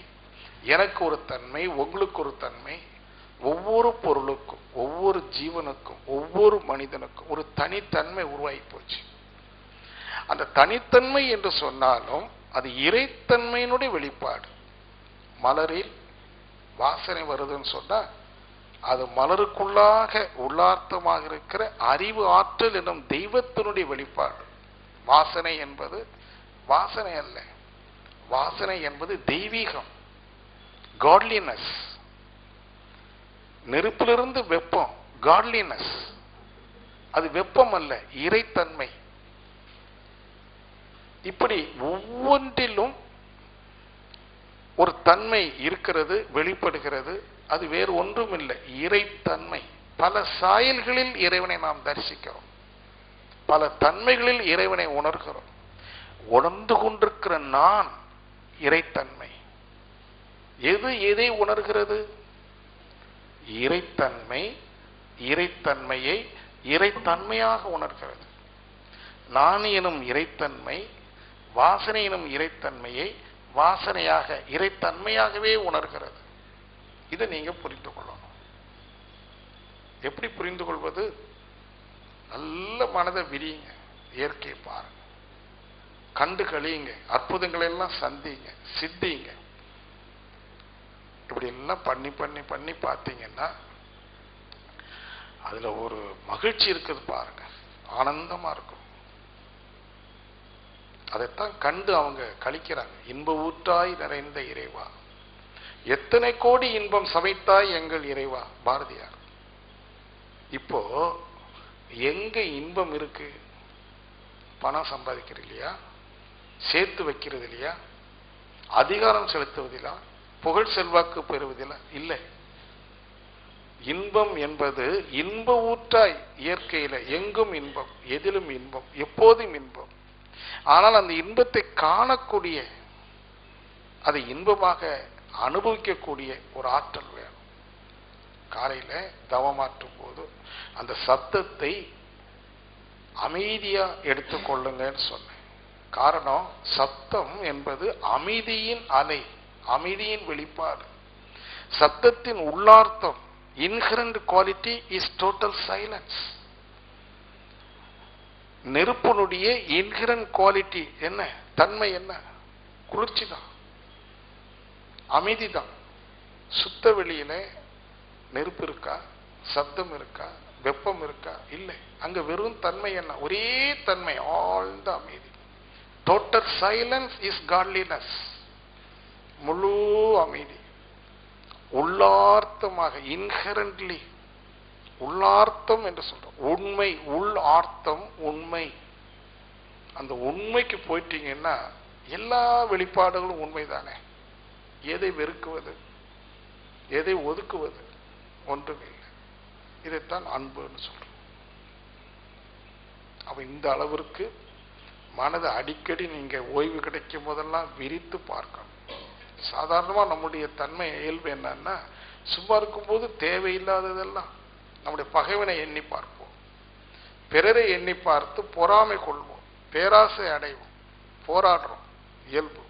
எனக்கு ஒரு தன்மை, உங்களுக்கு ஒரு தன்மை. ஒவ்வொரு பொருளுக்கும், ஒவ்வொரு ஜீவனுக்கும், ஒவ்வொரு மனிதனுக்கும் ஒரு தனித்தன்மை உருவாகி போச்சு. அந்த தனித்தன்மை என்று சொன்னாலும் அது இறைத்தன்மையினுடைய வெளிப்பாடு. மலரில் வாசனை வருதுன்னு சொன்னா அது மலருக்குள்ளாக உள்ளார்த்தமாக இருக்கிற அறிவு ஆற்றல் என்னும் தெய்வத்தினுடைய வெளிப்பாடு. வாசனை என்பது வாசனை அல்ல, வாசனை என்பது தெய்வீகம், காட்லினஸ். நெருப்பிலிருந்து வெப்பம், காட்லினஸ். அது வெப்பம் அல்ல, இறைத்தன்மை. இப்படி ஒவ்வொன்றிலும் ஒரு தன்மை இருக்கிறது, வெளிப்படுகிறது. அது வேறு ஒன்றும் இல்லை, இறைத்தன்மை. பல சாயல்களில் இறைவனை நாம் தரிசிக்கிறோம், பல தன்மைகளில் இறைவனை உணர்கிறோம். உணர்ந்து கொண்டிருக்கிற நான் இறைத்தன்மை. எது எதை உணர்கிறது? இறைத்தன்மை இறைத்தன்மையை இறைத்தன்மையாக உணர்கிறது. நான் எனும் இறைத்தன்மை வாசனை எனும் இறைத்தன்மையை வாசனையாக இறைத்தன்மையாகவே உணர்கிறது. இதை நீங்க புரிந்து கொள்ளணும். எப்படி புரிந்து கொள்வது? நல்ல மனதை விரியுங்க, இயற்கையை பாருங்க, கண்டு கழியுங்க, அற்புதங்களை எல்லாம் சந்திங்க, சித்திங்க. இப்படி எல்லாம் பண்ணி பண்ணி பண்ணி பார்த்தீங்கன்னா அதுல ஒரு மகிழ்ச்சி இருக்குது பாருங்க, ஆனந்தமா இருக்கும். அதைத்தான் கண்டு அவங்க கழிக்கிறாங்க. இன்ப ஊற்றாய் நிறைந்த இறைவா, எத்தனை கோடி இன்பம் சமைத்தாய் எங்கள் இறைவா, பாரதியார். இப்போ எங்க இன்பம் இருக்கு? பணம் சம்பாதிக்கிறது இல்லையா, சேர்த்து வைக்கிறது இல்லையா, அதிகாரம் செலுத்துவதிலா, புகழ் செல்வாக்கு பெறுவதிலா இல்லை. இன்பம் என்பது இன்ப ஊற்றாய் இயற்கையில எங்கும் இன்பம், எதிலும் இன்பம், எப்போதும் இன்பம். ஆனால் அந்த இன்பத்தை காணக்கூடிய, அதை இன்பமாக அனுபவிக்கக்கூடிய ஒரு ஆற்றல் வேணும். காலையில தவமாற்றும் போது அந்த சத்தத்தை அமைதியா எடுத்துக்கொள்ளுங்கன்னு சொன்னேன். காரணம், சத்தம் என்பது அமைதியின் அலை, அமைதியின் வெளிப்பாடு. சத்தத்தின் உள்ளார்த்தம், inherent quality is total silence. நெருப்பினுடைய inherent quality என்ன, தன்மை என்ன? குளிர்ச்சி தான், அமைதி தான். சுத்த வெளியில நெருப்பு இருக்கா, சத்தம் இருக்கா, வெப்பம் இருக்கா? இல்லை. அங்க வெறும் தன்மை என்ன? ஒரே தன்மை, ஆழ்ந்த அமைதி. Total silence is godliness. முழு அமைதி, உள்ளார்த்தமாக, இன்ஹெரண்ட்லி, உள்ளார்த்தம் என்று சொல்றோம். உண்மை, உள் ஆர்த்தம், உண்மை. அந்த உண்மைக்கு போயிட்டீங்கன்னா எல்லா வெளிப்பாடுகளும் உண்மைதானே. எதை வெறுக்குவது, எதை ஒதுக்குவது? ஒன்றுமே இல்லை. இதைத்தான் அன்புன்னு சொல்றோம். அப்ப இந்த அளவிற்கு மனதை அடிக்கடி நீங்க ஓய்வு கிடைக்கும் போதெல்லாம் விரித்து பார்க்கணும். சாதாரணமா நம்முடைய தன்மை இயல்பு என்னன்னா, சும்மா இருக்கும்போது தேவையில்லாததெல்லாம் நம்முடைய பகைவனை எண்ணி பார்ப்போம், பிறரை எண்ணி பார்த்து பொறாமை கொள்வோம், பேராசை அடைவோம், போராடுறோம், இயல்பு.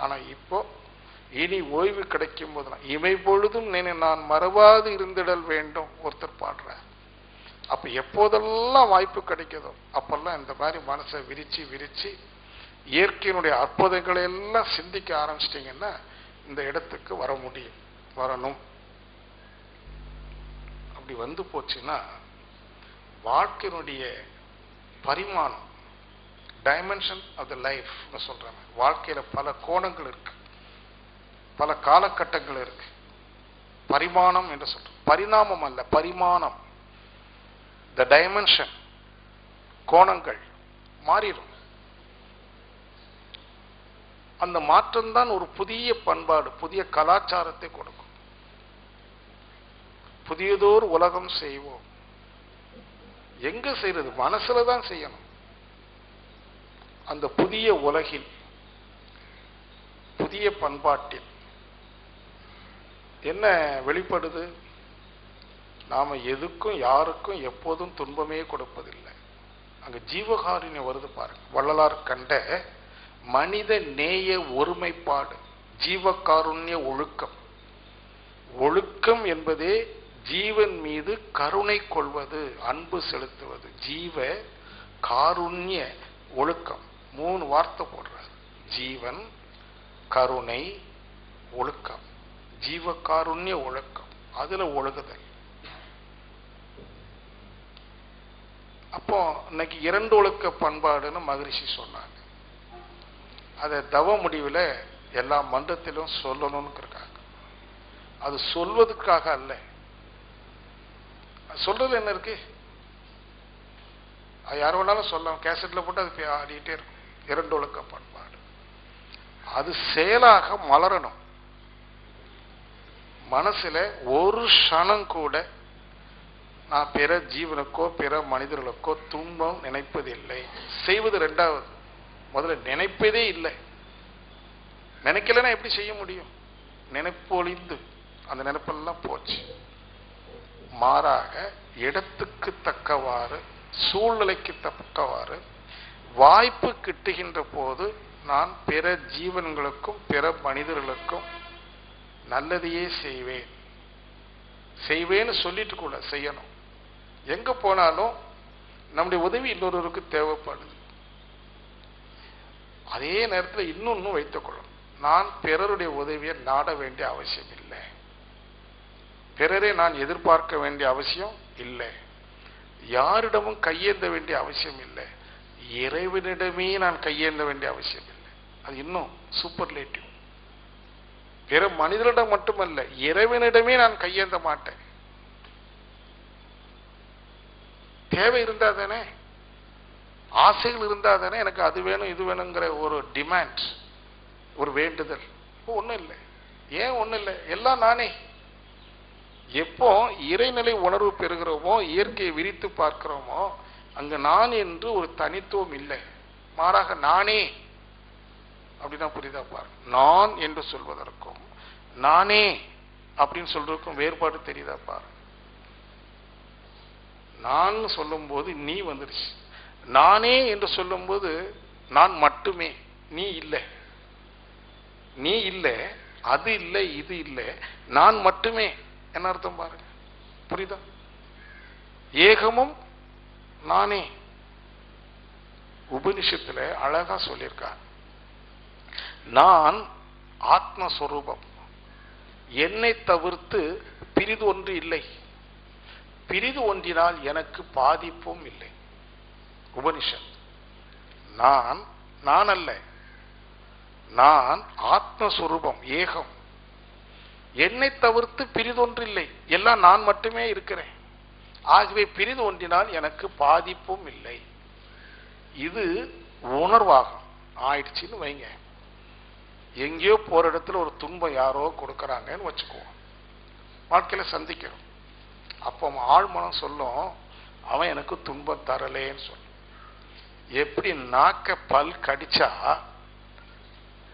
ஆனா இப்போ இனி ஓய்வு கிடைக்கும் போதெல்லாம் இமை பொழுதும் நான் மறவாது இருந்திடல் வேண்டும் ஒருத்தர் பாடுற. அப்ப எப்போதெல்லாம் வாய்ப்பு கிடைக்குதோ அப்பெல்லாம் இந்த மாதிரி மனசை விரிச்சு விரிச்சு இயற்கையினுடைய அற்புதங்களை எல்லாம் சிந்திக்க ஆரம்பிச்சிட்டீங்கன்னா இந்த இடத்துக்கு வர முடியும், வரணும். அப்படி வந்து போச்சுன்னா வாழ்க்கையினுடைய பரிமாணம், டைமென்ஷன் ஆஃப் த லைஃப் சொல்றாங்க. வாழ்க்கையில பல கோணங்கள் இருக்கு, பல காலகட்டங்கள் இருக்கு. பரிமாணம் என்று சொல்றோம், பரிணாமம் அல்ல, பரிமாணம். த டைமென்ஷன், கோணங்கள் மாறிடும். அந்த மாற்றம் தான் ஒரு புதிய பண்பாடு, புதிய கலாச்சாரத்தை கொடுக்கும். புதியதோர் உலகம் செய்வோம். எங்க செய்யறது? மனசுல தான் செய்யணும். அந்த புதிய உலகில், புதிய பண்பாட்டில் என்ன வெளிப்படுது? நாம எதுக்கும் யாருக்கும் எப்போதும் துன்பமே கொடுப்பதில்லை. அங்க ஜீவகாருண்யம் வருது பாருங்க. வள்ளலார் கண்ட மனித நேய ஒருமைப்பாடு, ஜீவகாருண்ய ஒழுக்கம். ஒழுக்கம் என்பதே ஜீவன் மீது கருணை கொள்வது, அன்பு செலுத்துவது. ஜீவ காருண்ய ஒழுக்கம், 3 வார்த்தை போடுறார். ஜீவன், கருணை, ஒழுக்கம். ஜீவகாருண்ய ஒழுக்கம், அதுல ஒழுகுதல். அப்போ இன்னைக்கு 2 ஒழுக்க பண்பாடுன்னு மகரிஷி சொன்னாங்க. அதை தவ முடிவில் எல்லா மன்றத்திலும் சொல்லணும்னு இருக்காங்க. அது சொல்வதற்காக அல்ல. சொல்றது என்ன இருக்கு? அது யார் வேணாலும் சொல்லலாம், கேசட்ல போட்டு அது ஆடிட்டே இருக்கும். 2 ஒழுக்க பண்பாடு அது செயலாக மலரணும். மனசுல ஒரு க்ஷணம் கூட நான் பிற ஜீவனுக்கோ பிற மனிதர்களுக்கோ துன்பம் நினைப்பதில்லை. செய்வது 2வது. முதல்ல நினைப்பதே இல்லை. நினைக்கலன்னா எப்படி செய்ய முடியும்? நினைப்பொழிந்து அந்த நினைப்பெல்லாம் போச்சு. மாறாக இடத்துக்கு தக்கவாறு, சூழ்நிலைக்கு தக்கவாறு வாய்ப்பு கிட்டுகின்ற போது நான் பிற ஜீவன்களுக்கும் பிற மனிதர்களுக்கும் நல்லதையே செய்வேன். செய்வேன்னு சொல்லிட்டு கூட செய்யணும். எங்க போனாலும் நம்முடைய உதவி இன்னொருவருக்கு தேவைப்படுது. அதே நேரத்தில் இன்னொன்னு வைத்துக் கொள்ளணும். நான் பிறருடைய உதவியை நாட வேண்டிய அவசியம் இல்லை. பிறரை நான் எதிர்பார்க்க வேண்டிய அவசியம் இல்லை. யாரிடமும் கையேந்த வேண்டிய அவசியம் இல்லை. இறைவனிடமே நான் கையேந்த வேண்டிய அவசியம் இல்லை. அது இன்னும் சூப்பர்லேட்டிவ். பிற மனிதனிடம் மட்டுமல்ல, இறைவனிடமே நான் கையேந்த மாட்டேன். தேவை இருந்தா தானே, ஆசைகள் இருந்தா தானே எனக்கு அது வேணும் இது வேணுங்கிற ஒரு டிமாண்ட், ஒரு வேண்டுதல், ஒண்ணும் இல்லை. ஏன் ஒண்ணும் இல்லை? எல்லாம் நானே. எப்போ இறைநிலை உணர்வு பெறுகிறோமோ, இயற்கையை விரித்து பார்க்கிறோமோ, அங்க நான் என்று ஒரு தனித்துவம் இல்லை. மாறாக நானே அப்படின்னா புரியுதா பாரு. நான் என்று சொல்வதற்கும் நானே அப்படின்னு சொல்றதுக்கும் வேறுபாடு தெரியுதா பாரு. நான் சொல்லும் போது நீ வந்துருச்சு. நானே என்று சொல்லும் போது நான் மட்டுமே, நீ இல்லை. நீ இல்லை, அது இல்லை, இது இல்லை, நான் மட்டுமே. என்ன அர்த்தம் பாருங்க, புரியுதா? ஏகமும் நானே. உபனிஷத்துல அழகா சொல்லியிருக்கார், நான் ஆத்மஸ்வரூபம், என்னை தவிர்த்து பிரிது ஒன்று இல்லை, பிரிது ஒன்றினால் எனக்கு பாதிப்பும் இல்லை. உபனிஷத். நான் அல்ல, நான் ஆத்மஸ்வரூபம், ஏகம், என்னை தவிர்த்து பிரிதொன்று இல்லை, எல்லாம் நான் மட்டுமே இருக்கிறேன். ஆகவே பிரிது ஒன்றினால் எனக்கு பாதிப்பும் இல்லை. இது உணர்வாகும் ஆயிடுச்சுன்னு வைங்க. எங்கேயோ போற இடத்துல ஒரு துன்பம் யாரோ கொடுக்கறாங்கன்னு வச்சுக்குவோம், வாழ்க்கையில சந்திக்கிறோம். அப்போ ஆழ்மனம் சொல்லும், அவன் எனக்கு துன்பம் தரலேன்னு சொல்லும். எப்படி நாக்க பல் கடிச்சா,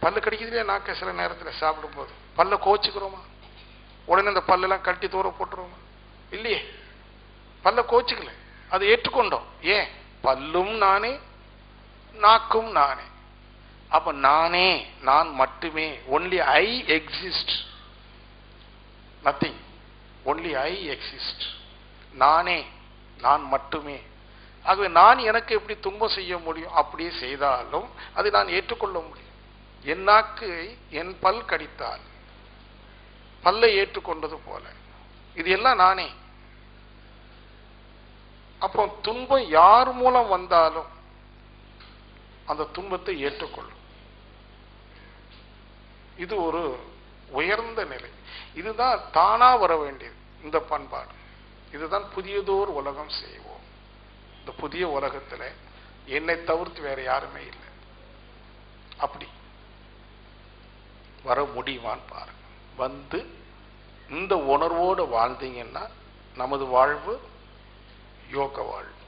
பல்லு கடிக்கிறதுலையே நாக்க சில நேரத்தில் சாப்பிடும் போது பல்ல கோச்சுக்கிறோமா? உடனே அந்த பல்லெல்லாம் கட்டி தூர போட்டுருவோமா? இல்லையே, பல்ல கோச்சுக்கல, அதை ஏற்றுக்கொண்டோம். ஏன்? பல்லும் நானே, நாக்கும் நானே. அப்ப நானே, நான் மட்டுமே. Only I exist, nothing, only I exist. நானே, நான் மட்டுமே. ஆகவே நான் எனக்கு எப்படி துன்பம் செய்ய முடியும்? அப்படியே செய்தாலும் அதை நான் ஏற்றுக்கொள்ள முடியும். என் நாக்கு என் பல் கடித்தால் பல்லை ஏற்றுக்கொண்டது போல இது எல்லாம் நானே. அப்போ துன்பம் யார் மூலம் வந்தாலும் அந்த துன்பத்தை ஏற்றுக்கொள்ளும். இது ஒரு உயர்ந்த நிலை. இதுதான் தானா வர வேண்டியது, இந்த பண்பாடு. இதுதான் புதியதோர் உலகம் செய்வோம். இந்த புதிய உலகத்துல என்னை தவிர்த்து வேற யாருமே இல்லை. அப்படி வர முடியுமான்னு பாருங்க. வந்து இந்த உணர்வோடு வாழ்ந்தீங்கன்னா நமது வாழ்வு யோக வாழ்வு.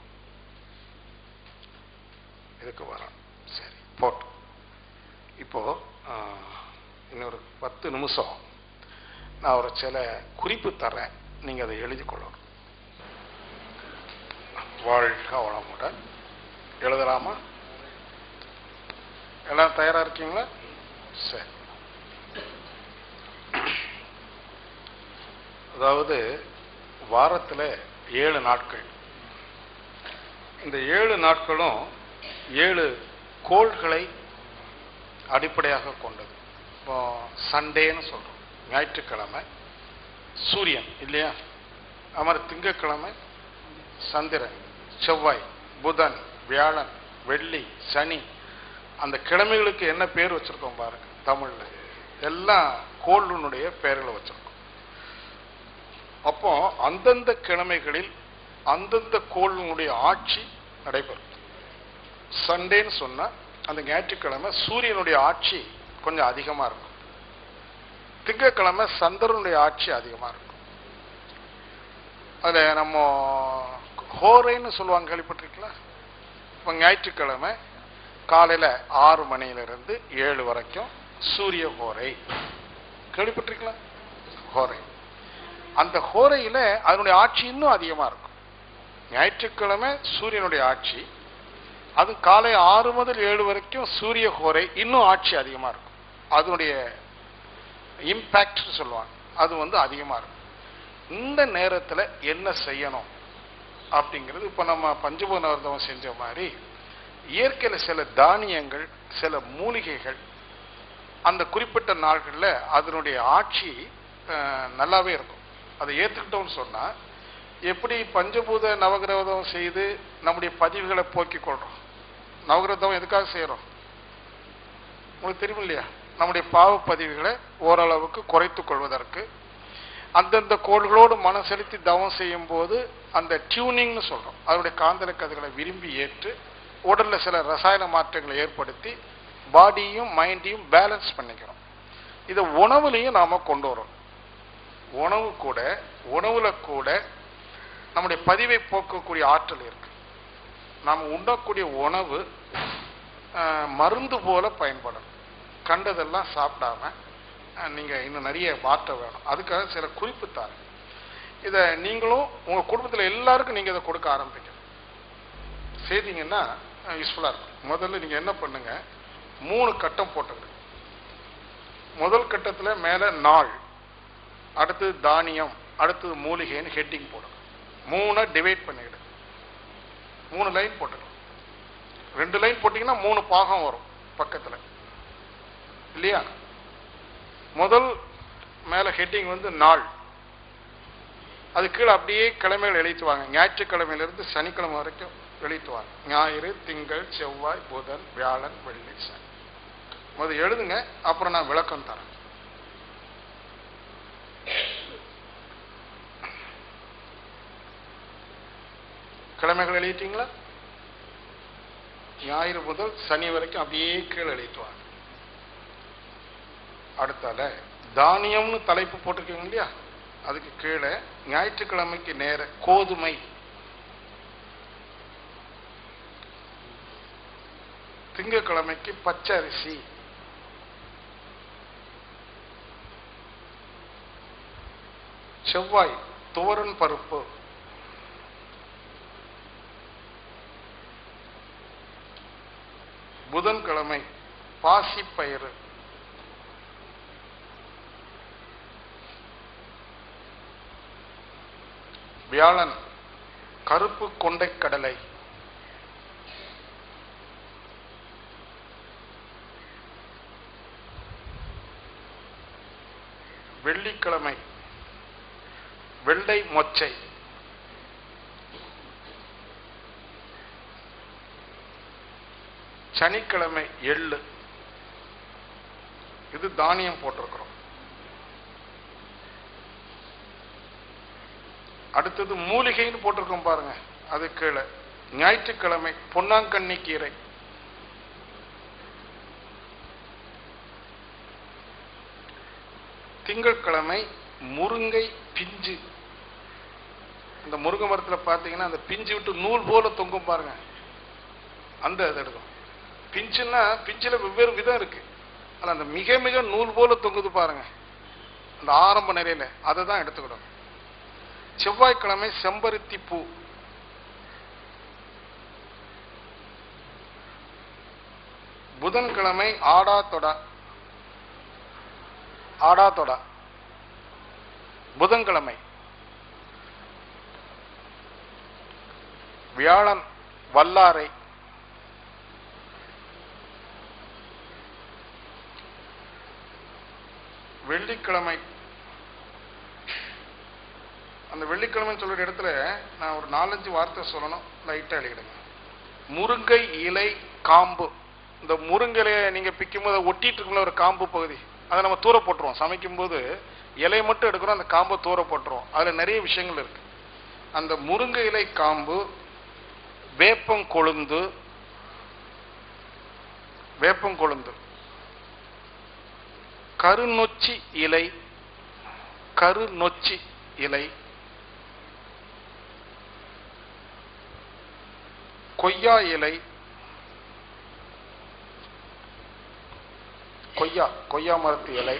இதுக்கு வரோம். சரி, போட்டோம். இப்போ இன்னொரு 10 நிமிஷம் நான் ஒரு சில குறிப்பு தர்றேன், நீங்க அதை எழுதி கொள்ளணும். வாழ்க வளமுடன். எழுதலாமா? எல்லாம் தயாரா இருக்கீங்களா? சரி. அதாவது வாரத்தில் 7 நாட்கள். இந்த 7 நாட்களும் 7 கோள்களை அடிப்படையாக கொண்டது. இப்போ சண்டேன்னு சொல்றோம், ஞாயிற்றுக்கிழமை சூரியன் இல்லையா? அது மாதிரி திங்கட்கிழமை சந்திரன், செவ்வாய், புதன், வியாழன், வெள்ளி, சனி. அந்த கிழமைகளுக்கு என்ன பேர் வச்சிருக்கோம் பாருங்க தமிழ்ல. எல்லாம் கோளுடைய பெயர்களை வச்சிருக்கோம். அப்போ அந்தந்த கிழமைகளில் அந்தந்த கோளுடைய ஆட்சி நடைபெறும். சண்டேன்னு சொன்னா அந்த ஞாயிற்றுக்கிழமை சூரியனுடைய ஆட்சி கொஞ்சம் அதிகமா இருக்கும். திங்கட்கிழமை சந்திரனுடைய ஆட்சி அதிகமா இருக்கும். அதுல நம்ம ஹோரைன்னு சொல்லுவாங்க, கேள்விப்பட்டிருக்கலாம். இப்போ ஞாயிற்றுக்கிழமை காலையில 6 மணியிலிருந்து 7 வரைக்கும் சூரிய ஹோரை, கேள்விப்பட்டிருக்கலாம். ஹோரை, அந்த ஹோரையில அதனுடைய ஆட்சி இன்னும் அதிகமா இருக்கும். ஞாயிற்றுக்கிழமை சூரியனுடைய ஆட்சி, அது காலை 6 முதல் 7 வரைக்கும் சூரிய ஹோரை இன்னும் ஆட்சி அதிகமா இருக்கும். அதனுடைய இம்பாக்ட் சொல்லுவாங்க, அது அதிகமா இருக்கும். இந்த நேரத்துல என்ன செய்யணும் அப்படிங்கிறது, இப்ப நம்ம பஞ்சபூதம் செஞ்ச மாதிரி இயற்கையில சில தானியங்கள், சில மூலிகைகள் அந்த குறிப்பிட்ட நாள்கள்ல அதனுடைய ஆட்சி நல்லாவே இருக்கும். அதை ஏற்றுக்கிட்டோம்னு சொன்னா, எப்படி பஞ்சபூத நவகிரகம் செய்து நம்முடைய பதிவுகளை போக்கிக் கொள்றோம். நவகிரகம் எதுக்காக செய்யறோம் உங்களுக்கு தெரியும் இல்லையா? நம்முடைய பாவ பதிவுகளை ஓரளவுக்கு குறைத்துக் கொள்வதற்கு. அந்தந்த கோள்களோடு மனம் செலுத்தி தவம் செய்யும் போது அந்த டியூனிங்னு சொல்றோம், அதனுடைய காந்தல கதைகளை விரும்பி ஏற்று உடல்ல சில ரசாயன மாற்றங்களை ஏற்படுத்தி பாடியும் மைண்டையும் பேலன்ஸ் பண்ணிக்கிறோம். இதை உணவுலையும் நாம கொண்டு வரோம். உணவுல கூட நம்முடைய பதிவை போக்கக்கூடிய ஆற்றல் இருக்கு. நாம் உண்ணக்கூடிய உணவு மருந்து போல பயன்படும். கண்டதெல்லாம் சாப்பிடாம நீங்க இன்னும் நிறைய மாற்ற வேணும். அதுக்காக சில குறிப்பு தாரு. இதை நீங்களும் உங்க குடும்பத்தில் எல்லாருக்கும் நீங்க இதை கொடுக்க ஆரம்பிக்க செய்தீங்கன்னா யூஸ்ஃபுல்லா இருக்கும். முதல்ல நீங்க என்ன பண்ணுங்க, 3 கட்டம் போட்டுங்க. முதல் கட்டத்தில் மேல நாள், அடுத்தது தானியம், அடுத்தது மூலிகைன்னு ஹெட்டிங் போடுங்க. 3 டிவைட் பண்ணிவிடு. 3 லைன் போட்டுக்கணும். 2 லைன் போட்டீங்கன்னா 3 பாகம் வரும் பக்கத்தில் இல்லையா? முதல் மேல ஹெட்டிங் வந்து நாள், அது கீழே அப்படியே கிழமைகள் எழுத்துவாங்க. ஞாயிற்றுக்கிழமையிலிருந்து சனிக்கிழமை வரைக்கும் எழுத்துவாங்க. ஞாயிறு, திங்கள், செவ்வாய், புதன், வியாழன், வெள்ளி, சனி. முதல் எழுதுங்க, அப்புறம் நான் விளக்கம் தரேன். கிழமைகள் எழுதிட்டீங்களா? ஞாயிறு முதல் சனி வரைக்கும் அப்படியே கீழே எழுதிட்டுவாங்க. அடுத்தால தானியம்னு தலைப்பு போட்டிருக்கீங்க இல்லையா, அதுக்கு கீழே ஞாயிற்றுக்கிழமைக்கு நேர கோதுமை, திங்கட்கிழமைக்கு பச்சை அரிசி, செவ்வாய் துவரன் பருப்பு, புதன்கிழமை பாசிப்பயிறு, வியாழன் கருப்பு கொண்டை கடலை, வெள்ளிக்கிழமை வெள்ளை மொச்சை, சனிக்கிழமை எள்ளு. இது தானியம் போட்டிருக்கிறோம். அடுத்தது மூலிகைன்னு போட்டிருக்கோம் பாருங்க, அது கீழே ஞாயிற்றுக்கிழமை பொன்னாங்கண்ணி கீரை, திங்கட்கிழமை முருங்கை பிஞ்சு. இந்த முருங்கை மரத்தில் பார்த்தீங்கன்னா அந்த பிஞ்சு விட்டு நூல் போல தொங்கும் பாருங்க, அந்த இது எடுக்கும். பிஞ்சுன்னா பிஞ்சில் வெவ்வேறு விதம் இருக்கு. அதில் அந்த மிக மிக நூல் போல தொங்குது பாருங்க, அந்த ஆரம்ப நிலையில அதை தான் எடுத்துக்கிடணும். செவ்வாய்க்கிழமை செம்பருத்தி பூ, புதன்கிழமை ஆடாத்தொடா, ஆடாத்தொடா புதன்கிழமை, வியாழன் வல்லாரை, வெள்ளிக்கிழமை. அந்த வெள்ளிக்கிழமை சொல்ற இடத்துல நான் ஒரு 4-5 வார்த்தை சொல்லணும், லைட்டா எழுதிடுங்க. முருங்கை இலை காம்பு. இந்த முருங்கை இலையை நீங்க பிக்கும் போது ஒட்டிட்டு இருக்கும்ல ஒரு காம்பு பகுதி, அதை நம்ம தூர போட்டுருவோம். சமைக்கும் போது இலையை மட்டும் எடுக்கிறோம், அந்த காம்பை தூர போட்டுருவோம். அதுல நிறைய விஷயங்கள் இருக்கு. அந்த முருங்கை இலை காம்பு, வேப்பங்கொழுந்து, வேப்பங்கொழுந்து, கருநொச்சி இலை, கருநொச்சி இலை, கொய்யா இலை, கொய்யா மரத்து இலை,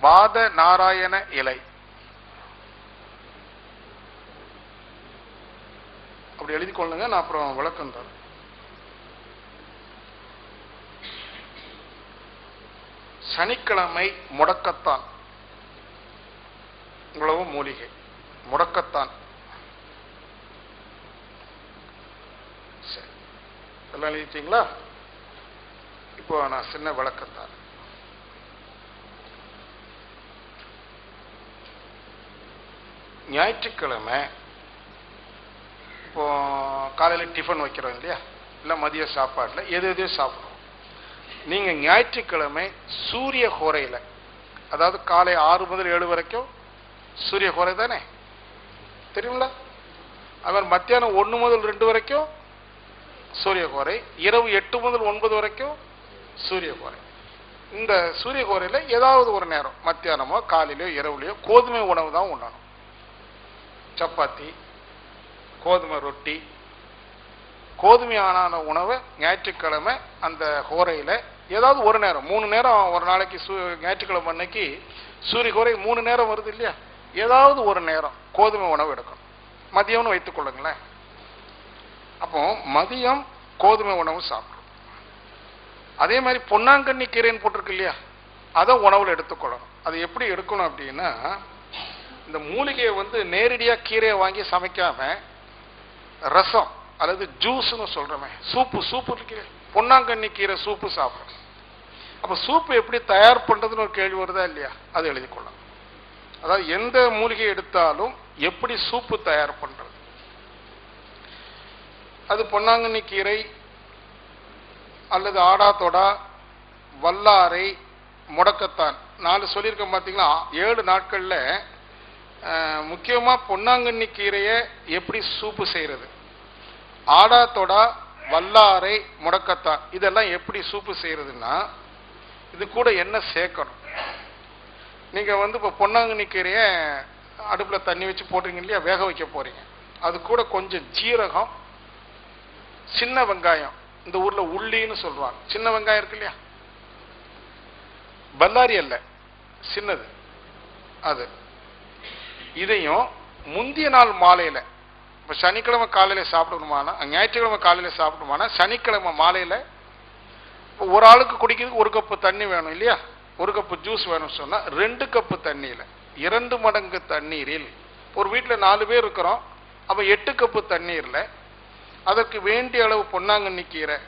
வாத நாராயண இலை. அப்படி எழுதி கொள்ளுங்க, நான் அப்புறம் விளக்கம் தரேன். சனிக்கிழமை முடக்கத்தான், உழவு மூலிகை முடக்கத்தான். சரி, எல்லாம் எழுதிட்டீங்களா? இப்போ நான் சின்ன விளக்கத்தான். ஞாயிற்றுக்கிழமை இப்போ காலையில் டிஃபன் வைக்கிறோம் இல்லையா, இல்லை மதிய சாப்பாட்டில் எது எதையோ சாப்பிடுவோம். நீங்க ஞாயிற்றுக்கிழமை சூரிய கோரையில், அதாவது காலை 6 முதல் 7 வரைக்கும் சூரிய கோரை தானே தெரியுங்களா? அவர் மத்தியானம் 1 முதல் 2 வரைக்கும் சூரிய கோரை. இரவு 8 முதல் 9 வரைக்கும் சூரிய கோரை. இந்த சூரிய கோரையில ஏதாவது ஒரு நேரம் மத்தியானமோ காலையிலோ இரவுலையோ கோதுமை உணவு தான் உண்ணணும். சப்பாத்தி, கோதுமை ரொட்டி, கோதுமையான உணவை ஞாயிற்றுக்கிழமை அந்த கோரையில ஏதாவது ஒரு நேரம், 3 நேரம் ஒரு நாளைக்கு ஞாயிற்றுக்கிழமை அன்னைக்கு சூரிய கோரை 3 நேரம் வருது இல்லையா, ஏதாவது ஒரு நேரம் கோதுமை உணவு எடுக்கணும். மதியம்னு வைத்துக் கொள்ளுங்களேன். அப்போ மதியம் கோதுமை உணவு சாப்பிடும். அதே மாதிரி பொன்னாங்கண்ணி கீரைன்னு போட்டிருக்கு இல்லையா, அதை உணவுல எடுத்துக்கொள்ளணும். அது எப்படி எடுக்கணும் அப்படின்னா, இந்த மூலிகையை நேரடியா கீரையை வாங்கி சமைக்காம ரசம் அல்லது ஜூஸ்ன்னு சொல்றோமே, சூப்பு இருக்கு, பொன்னாங்கண்ணி கீரை சூப்பு சாப்பிடும். அப்ப சூப்பு எப்படி தயார் பண்றதுன்னு ஒரு கேள்வி வருதா இல்லையா, அது எழுதி கொள்ளலாம். அதாவது எந்த மூலிகை எடுத்தாலும் எப்படி சூப்பு தயார் பண்றது, அது பொன்னாங்கண்ணி கீரை அல்லது ஆடாத்தொடா, வல்லாரை, முடக்கத்தான் 4 சொல்லியிருக்க பார்த்தீங்களா. 7 நாட்கள்ல முக்கியமா பொன்னாங்கண்ணி கீரையை எப்படி சூப்பு செய்யறது, ஆடாத்தொடா, வல்லாரை, முடக்கத்தான் இதெல்லாம் எப்படி சூப்பு செய்யறதுன்னா, இது கூட என்ன சேர்க்கணும். நீங்க இப்போ பொன்னாங்கண்ணி கீரையை அடுப்புல தண்ணி வச்சு போடுறீங்க இல்லையா, வேக வைக்க போறீங்க. அது கூட கொஞ்சம் ஜீரகம், சின்ன வெங்காயம், இந்த ஊர்ல உள்ளின்னு சொல்லுவாங்க, சின்ன வெங்காயம் இருக்கு இல்லையா, பல்லாரி அல்ல சின்னது அது, இதையும் முந்திய நாள் மாலையில, இப்ப சனிக்கிழமை காலையில சாப்பிடணுமானா, ஞாயிற்றுக்கிழமை காலையில சாப்பிடணுமானா சனிக்கிழமை மாலையில ஒரு ஆளுக்கு குடிக்கிறதுக்கு 1 கப்பு தண்ணி வேணும் இல்லையா, 1 கப்பு ஜூஸ் வேணும்னு சொன்னா 2 கப்பு தண்ணியில 2 மடங்கு தண்ணீரில், ஒரு வீட்டுல 4 பேர் இருக்கிறோம், அப்ப 8 கப்பு தண்ணீர்ல அதற்கு வேண்டிய அளவு பொன்னாங்கண்ணி கீரை,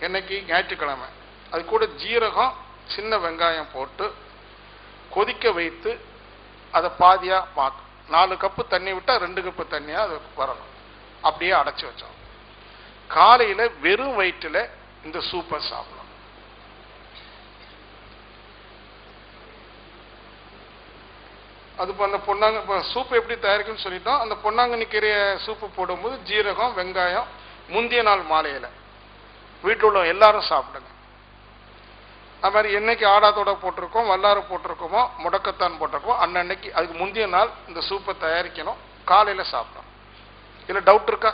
என்னைக்கு ஞாயிற்றுக்கிழமை, அது கூட ஜீரகம், சின்ன வெங்காயம் போட்டு கொதிக்க வைத்து அதை பாதியா மாற்றும். 4 கப்பு தண்ணி விட்டா 2 கப்பு தண்ணியா அது வரணும். அப்படியே அடைச்சு வச்சோம். காலையில வெறும் வயிற்றுல இந்த சூப்பை சாப்பிடணும். அது அந்த சூப்பு எப்படி தயாரிக்குன்னு சொல்லிட்டோம். அந்த பொன்னாங்கண்ணி கீரைய சூப்பு போடும்போது ஜீரகம், வெங்காயம் முந்திய நாள் மாலையில வீட்டில் உள்ள எல்லாரும் சாப்பிடுங்க. அது மாதிரி என்னைக்கு ஆடாத்தோட போட்டிருக்கோம், வல்லாறு போட்டிருக்கோமோ, முடக்கத்தான் போட்டிருக்கோம், அன்னன்னைக்கு அதுக்கு முந்திய நாள் இந்த சூப்பை தயாரிக்கணும், காலையில சாப்பிடணும். இதுல டவுட் இருக்கா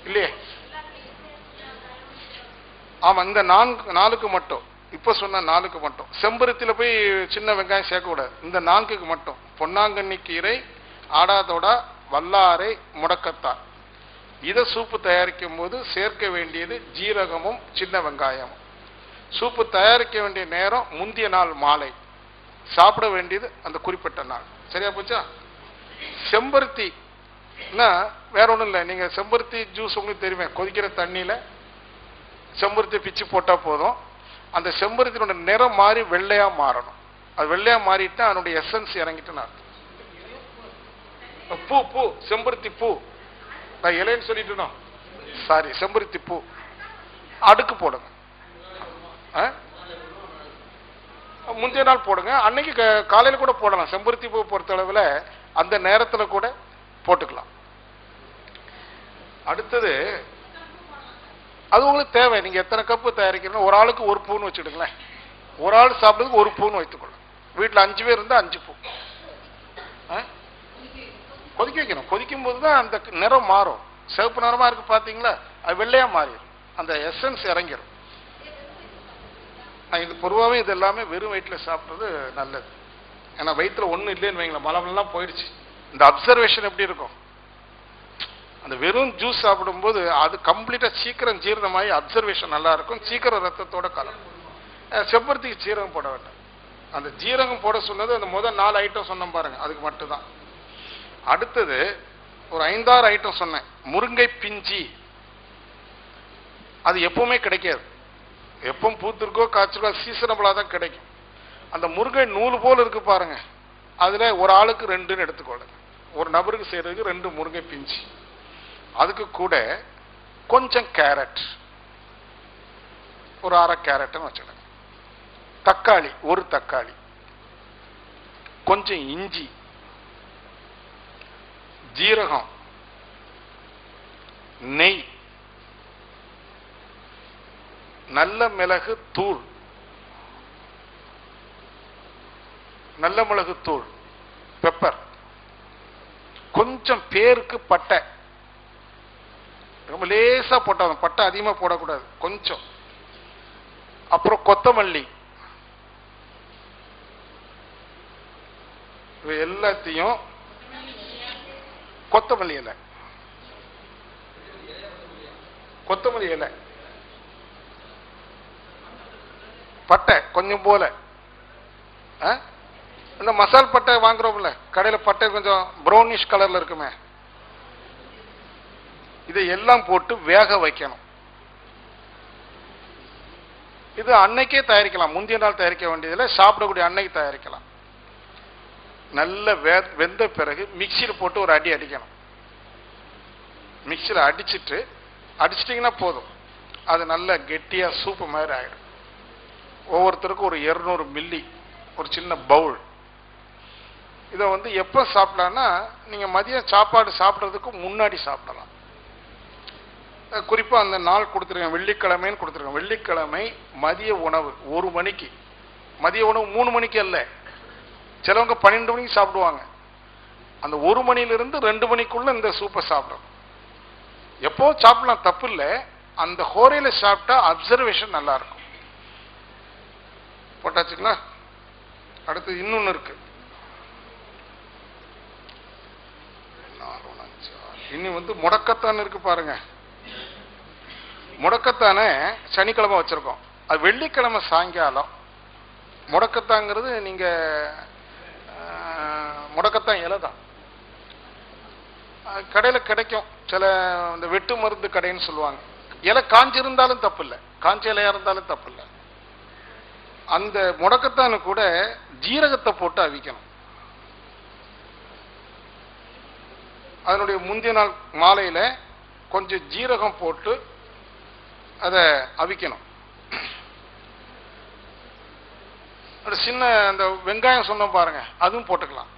இல்லையே? ஆமா, இந்த 4க்கு மட்டும், இப்ப சொன்ன 4க்கு மட்டும். செம்பருத்தில போய் சின்ன வெங்காயம் சேர்க்க கூடாது. இந்த 4க்கு மட்டும் பொன்னாங்கண்ணி கீரை, ஆடாதோடா, வல்லாரை, முடக்கத்தான் இதை சூப்பு தயாரிக்கும் போது சேர்க்க வேண்டியது ஜீரகமும் சின்ன வெங்காயமும். சூப்பு தயாரிக்க வேண்டிய நேரம் முந்திய நாள் மாலை, சாப்பிட வேண்டியது அந்த குறிப்பிட்ட நாள். சரியா போச்சா? செம்பருத்தி வேற ஒண்ணும் இல்லை, நீங்க செம்பருத்தி ஜூஸ் உங்களுக்கு தெரியுமே, கொதிக்கிற தண்ணியில செம்பருத்தி பிச்சு போட்டா போதும், அந்த செம்பருத்தினோட நிறம் மாறி வெள்ளையா மாறணும். அது வெள்ளையா மாறிட்டு அதனுடைய எசன்ஸ் இறங்கிட்டு பூ செம்பருத்தி பூ, நான் இலைன்னு சொல்லிட்டு சாரி, செம்பருத்தி பூ அடுக்கு போடுங்க, முந்தைய நாள் போடுங்க, அன்னைக்கு காலையில கூட போடலாம். செம்பருத்தி பூ பொறுத்த அளவுல அந்த நேரத்துல கூட போட்டுக்கலாம். அடுத்தது அது உங்களுக்கு தேவை, நீங்க எத்தனை கப்பு தயாரிக்கணும், ஒரு ஆளுக்கு 1 பூன்னு வச்சுடுங்களேன். ஒரு ஆள் சாப்பிடுறதுக்கு 1 பூன்னு வைத்துக்கொள்ள. வீட்டுல 5 பேர் இருந்தா 5 பூ கொதிக்க வைக்கணும். கொதிக்கும் போதுதான் அந்த நிறம் மாறும். சிவப்பு நிறமா இருக்கு பாத்தீங்களா, அது வெள்ளையா மாறிடும், அந்த எசன்ஸ் இறங்கிடும். இது பொதுவாகவே இது எல்லாமே வெறும் வயிற்றுல சாப்பிட்றது நல்லது. ஏன்னா வயிற்றுல ஒன்றும் இல்லைன்னு வைங்களேன், மலமெல்லாம் போயிடுச்சு. இந்த அப்சர்வேஷன் எப்படி இருக்கும், அந்த வெறும் ஜூஸ் சாப்பிடும்போது அது கம்ப்ளீட்டா சீக்கிரம் ஜீரணமாகி அப்சர்வேஷன் நல்லா இருக்கும், சீக்கிரம் ரத்தத்தோட கலக்கும். செம்பருத்திக்கு ஜீரகம் போட வேண்டாம். அந்த ஜீரகம் போட சொன்னது அந்த முதல் 4 ஐட்டம் சொன்னோம் பாருங்க, அதுக்கு மட்டும்தான். அடுத்தது ஒரு 5-6 ஐட்டம் சொன்னேன். முருங்கை பிஞ்சி, அது எப்பவுமே கிடைக்காது, எப்பவும் பூத்திருக்கோ காய்ச்சிருக்கோ சீசனபிளா தான் கிடைக்கும். அந்த முருங்கை நூல் போல இருக்கு பாருங்க, அதுல ஒரு ஆளுக்கு 2ன்னு எடுத்துக்கொள்ளுங்க. ஒரு நபருக்கு செய்யறதுக்கு 2 முருங்கை பிஞ்சு. அதுக்கு கூட கொஞ்சம் கேரட், ஒரு 1/2 கேரட்னு வச்சுடுங்க. தக்காளி, 1 தக்காளி, கொஞ்சம் இஞ்சி, ஜீரகம், நெய், நல்ல மிளகு தூள், நல்ல மிளகு தூள், பெப்பர், கொஞ்சம் பேருக்கு பட்டை, ரொம்ப லேசா போட்டாங்க, பட்டை அதிகமா போடக்கூடாது, கொஞ்சம். அப்புறம் கொத்தமல்லி, எல்லாத்தையும், கொத்தமல்லி இலை, கொத்தமல்லி இலை, பட்டை கொஞ்சம் போல, இந்த மசால் பட்டை வாங்குறோம்ல கடையில், பட்டை கொஞ்சம் ப்ரௌனிஷ் கலர்ல இருக்குமே, இதை எல்லாம் போட்டு வேக வைக்கணும். இது அன்னைக்கே தயாரிக்கலாம், முந்தைய நாள் தயாரிக்க வேண்டியதில்லை, சாப்பிடக்கூடிய அன்னைக்கு தயாரிக்கலாம். நல்ல வெந்த பிறகு மிக்சியில் போட்டு ஒரு அடி அடிக்கணும். மிக்சியில் அடிச்சிட்டிங்கன்னா போதும், அது நல்ல கெட்டியா சூப்பு மாதிரி ஆகிடும். ஒவ்வொருத்தருக்கும் ஒரு 200 மில்லி ஒரு சின்ன பவுல். இதை வந்து எப்போ சாப்பிடலாம்னா, நீங்க மதியம் சாப்பாடு சாப்பிட்றதுக்கு முன்னாடி சாப்பிடலாம். குறிப்பா அந்த நாள் கொடுத்துருக்கேன், வெள்ளிக்கிழமைன்னு கொடுத்துருக்கேன். வெள்ளிக்கிழமை மதிய உணவு 1 மணிக்கு, மதிய உணவு 3 மணிக்கு அல்ல, சிலவங்க 12 மணிக்கு சாப்பிடுவாங்க. அந்த 1 மணிலிருந்து 2 மணிக்குள்ள இந்த சூப்பை சாப்பிடணும். எப்போ சாப்பிடலாம், தப்பு இல்லை, அந்த ஹோரையில சாப்பிட்டா அப்சர்வேஷன் நல்லா இருக்கும். போட்டாச்சுங்களா? அடுத்து இன்னொன்னு இருக்கு, இனி வந்து முடக்கத்தான் இருக்கு பாருங்க. முடக்கத்தானே சனிக்கிழமை வச்சிருக்கோம், அது வெள்ளிக்கிழமை சாயங்காலம். முடக்கத்தாங்கிறது நீங்க முடக்கத்தான் இலை தான், கடையில் கிடைக்கும். சில இந்த வெட்டு மருந்து கடைன்னு சொல்லுவாங்க. இலை காஞ்சிருந்தாலும் தப்பு இல்லை, காஞ்ச இலையா இருந்தாலும் தப்பு இல்லை. அந்த முடக்கத்தானு கூட ஜீரகத்தை போட்டு அவிக்கணும். அதனுடைய முந்தைய நாள் மாலையில கொஞ்சம் ஜீரகம் போட்டு அதை அவிக்கணும். சின்ன அந்த வெங்காயம் சொன்ன பாருங்க, அதுவும் போட்டுக்கலாம்.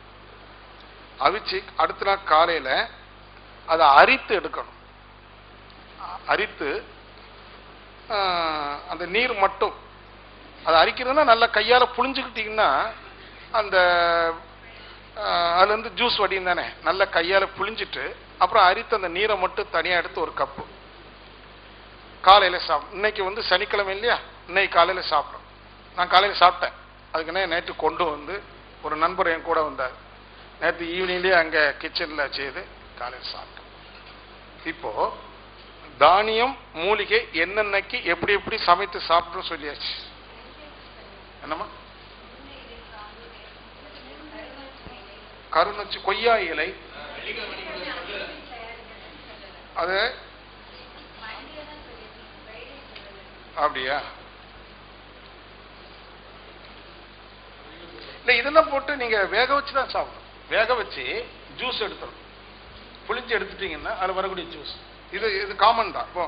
அவிச்சு அடுத்த நாள் காலையில அதை அரித்து எடுக்கணும். அரித்து அந்த நீர் மட்டும், அதை அரிக்கிறதுனா நல்லா கையால புழிஞ்சுக்கிட்டீங்கன்னா அந்த அதுல இருந்து ஜூஸ் வடியும் தானே, நல்லா கையால புழிஞ்சிட்டு அப்புறம் அரித்து அந்த நீரை மட்டும் தனியா எடுத்து ஒரு கப்பு காலையில சாப்பிடும். இன்னைக்கு வந்து சனிக்கிழமை இல்லையா, இன்னைக்கு காலையில சாப்பிடும். நான் காலையில சாப்பிட்டேன். அதுக்குன்னே நேற்று கொண்டு வந்து ஒரு நண்பர் என் கூட வந்தார். நேற்று ஈவினிங்லேயே அங்க கிச்சன்ல செய்து காலையில் சாப்பிட்டேன். இப்போ தானியம் மூலிகை என்னென்னைக்கு எப்படி எப்படி சமைத்து சாப்பிட்டு சொல்லியாச்சு. என்னமா கருநொச்சி, கொய்யா இலை, அது அப்படியா? இல்ல, இதெல்லாம் போட்டு நீங்க வேக வச்சு தான் சாப்பிடணும். வேக வச்சு ஜூஸ் எடுத்துடும், புளிஞ்சு எடுத்துட்டீங்கன்னா அதுல வரக்கூடிய ஜூஸ். இது காமன் தான். இப்போ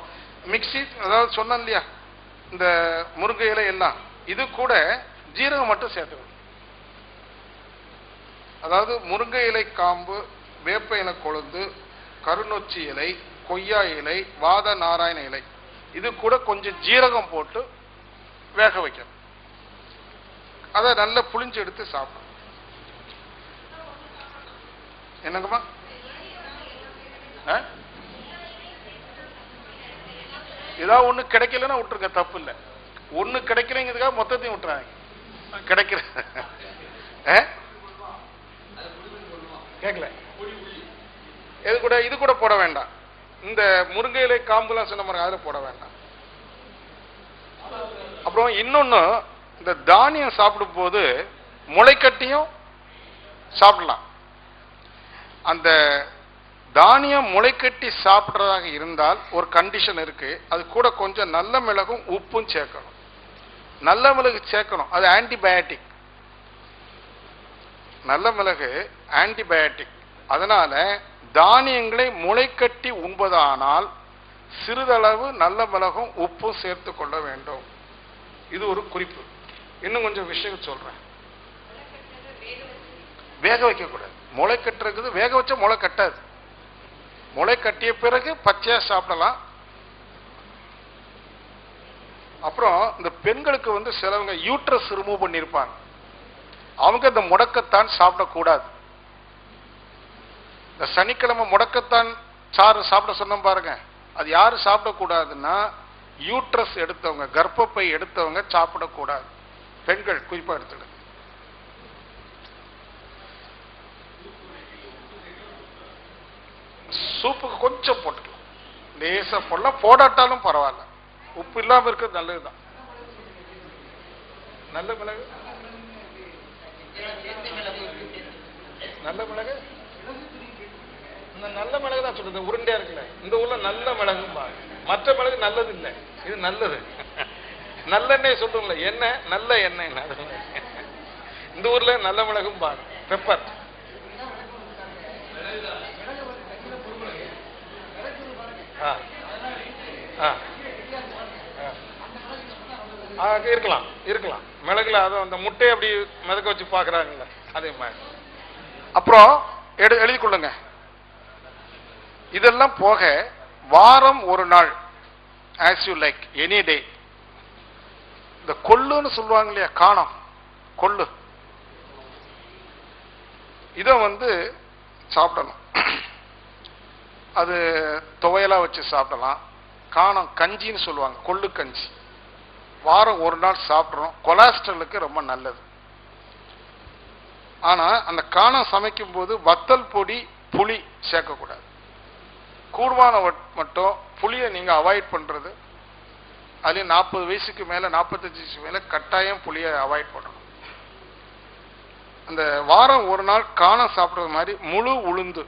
மிக்சி, அதாவது சொன்னேன் இல்லையா, இந்த முருங்கை இலை எல்லாம், இது கூட ஜீரகம் மட்டும் சேர்த்துக்கணும். அதாவது முருங்கை இலை காம்பு, வேப்ப இலை கொழுந்து, கருநொச்சி இலை, கொய்யா இலை, வாத நாராயண இலை, இது கூட கொஞ்சம் ஜீரகம் போட்டு வேக வைக்கணும். அதை நல்லா புளிஞ்சு எடுத்து சாப்பிடணும். என்னங்கம்மா? ஏதாவது ஒண்ணு கிடைக்கலன்னா விட்டுருங்க, தப்பு இல்லை. ஒண்ணு கிடைக்கலங்கிறதுக்காக மொத்தத்தையும் விட்டுறாங்க. கிடைக்கிற கேட்கல, இது கூட போட வேண்டாம். இந்த முருங்கை இலை காம்புலாம் சொன்ன மாதிரி அதில் போட வேண்டாம். அப்புறம் இன்னொன்னு, இந்த தானியம் சாப்பிடும் போது முளைக்கட்டியும் சாப்பிடலாம். அந்த தானியம் முளைக்கட்டி சாப்பிட்றதாக இருந்தால் ஒரு கண்டிஷன் இருக்கு, அது கூட கொஞ்சம் நல்ல மிளகும் உப்பும் சேர்க்கணும். நல்ல மிளகு சேர்க்கணும், அது ஆன்டிபயாட்டிக். நல்ல மிளகு ஆன்டிபயாட்டிக். அதனால தானியங்களை முளைக்கட்டி உண்பதானால் சிறிதளவு நல்ல மிளகும் உப்பும் சேர்த்து கொள்ள வேண்டும். இது ஒரு குறிப்பு. இன்னும் கொஞ்சம் விஷயம் சொல்றேன். வேக வைக்க கூடாது. முளை கட்டுறது வேக வச்சா முளை கட்டாது. முளை கட்டிய பிறகு பச்சையா சாப்பிடலாம். அப்புறம் இந்த பெண்களுக்கு வந்து சிலவங்க யூட்ரஸ் ரிமூவ் பண்ணிருப்பாங்க, அவங்க இந்த முடக்கத்தான் சாப்பிடக்கூடாது. இந்த சனிக்கிழமை முடக்கத்தான் சாறு சாப்பிட சொன்னோம் பாருங்க, அது யாரு சாப்பிடக்கூடாதுன்னா யூட்ரஸ் எடுத்தவங்க, கர்ப்பப்பை எடுத்தவங்க சாப்பிடக்கூடாது. பெண்கள் குறிப்பா எடுத்துடு. சூப்புக்கு கொஞ்சம் போட்டுக்கலாம், லேசா போடலாம், போடாட்டாலும் பரவாயில்ல. உப்பு இல்லாம இருக்கிறது நல்லதுதான். நல்ல மிளகு, நல்ல மிளகு, இந்த நல்ல மிளகு தான் சொல்றது, உருண்டையா இருக்குல்ல, இந்த ஊர்ல நல்ல மிளகும்பா. மற்ற மிளகு நல்லது இல்லை, இது நல்லது. நல்லெண்ணெய் சொல்றோம்ல, எண்ணெய் நல்ல எண்ணெய், இந்த ஊர்ல நல்ல மிளகும்பா. பெப்பர், இருக்கலாம் இருக்கலாம் மிளகுல. அதுவும் அந்த முட்டையை அப்படி மிதக்க வச்சு பாக்குறாங்க, அதே மாதிரி. அப்புறம் எழுதி கொள்ளுங்க. இதெல்லாம் போக வாரம் ஒரு நாள், as you like, any day, இந்த கொள்ளுன்னு சொல்லுவாங்க இல்லையா, காணம் கொள்ளு, இத வந்து சாப்பிடணும். அது துவையலா வச்சு சாப்பிடலாம். காணம் கஞ்சின்னு சொல்லுவாங்க, கொள்ளு கஞ்சி, வாரம் ஒரு நாள் சாப்பிட்றோம். கொலஸ்ட்ராலுக்கு ரொம்ப நல்லது. ஆனா அந்த காணம் சமைக்கும் போது வத்தல் பொடி, புளி சேர்க்கக்கூடாது. கூடுமான மட்டும் புளியை நீங்க அவாய்ட் பண்றது. அதுலயும் 40 வயசுக்கு மேல, 45 வயசுக்கு மேல கட்டாயம் புளியை அவாய்ட் பண்ணணும். அந்த வாரம் ஒரு நாள் காணம் சாப்பிடுறது மாதிரி முழு உளுந்து,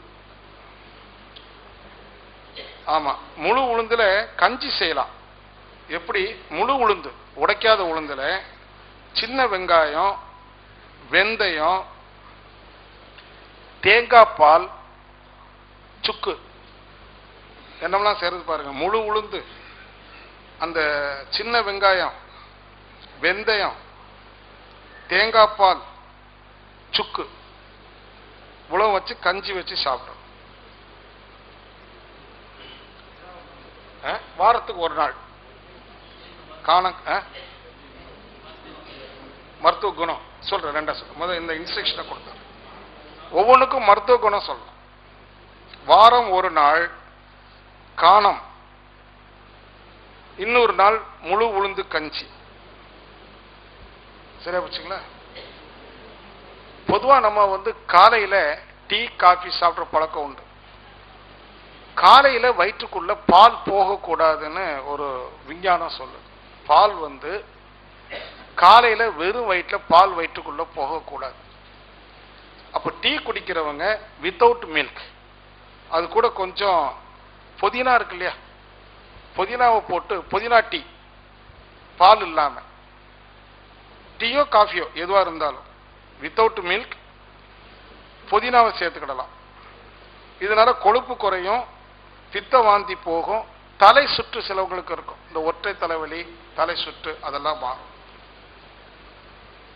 ஆமா முழு உளுந்துல கஞ்சி செய்யலாம். எப்படி? முழு உளுந்து, உடைக்காத உளுந்துல சின்ன வெங்காயம், வெந்தயம், தேங்காய் பால், சுக்கு, என்னெல்லாம் சேர்ந்து பாருங்க. முழு உளுந்து, அந்த சின்ன வெங்காயம், வெந்தயம், தேங்காய் பால், சுக்கு, இவ்வளவு வச்சு கஞ்சி வச்சு சாப்பிடும். வாரத்துக்கு ஒரு நாள். மருத்துவ குணம் சொல்றேன், ரெண்டா சொல்றேன். முதல்ல இந்த இன்ஸ்ட்ரக்ஷனை கொடுத்தாரு, ஒவ்வொன்றுக்கும் மருத்துவ குணம் சொல்லலாம். வாரம் ஒரு நாள் காணம், இன்னொரு நாள் முழு உளுந்து கஞ்சி. சரியா போச்சுங்களா? பொதுவா நம்ம வந்து காலையில டீ காஃபி சாப்பிட்ற பழக்கம் உண்டு. காலையில வயிற்றுக்குள்ள பால் போகக்கூடாதுன்னு ஒரு விஞ்ஞானம் சொல்லுது. பால் வந்து காலையில வெறும் வயிற்றுல பால் வயிற்றுக்குள்ள போகக்கூடாது. அப்ப டீ குடிக்கிறவங்க வித்தவுட் மில்க், அது கூட கொஞ்சம் புதினா இருக்கு இல்லையா, புதினாவை போட்டு, புதினா டீ, பால் இல்லாம, டீயோ காஃபியோ எதுவா இருந்தாலும் வித்தவுட் மில்க் புதினாவை சேர்த்துக்கிடலாம். இதனால கொழுப்பு குறையும், பித்த வாந்தி போகும், தலை சுற்று சிலவங்களுக்கு இருக்கும், இந்த ஒற்றை தலைவலி, தலை சுற்று, அதெல்லாம் மாறும்.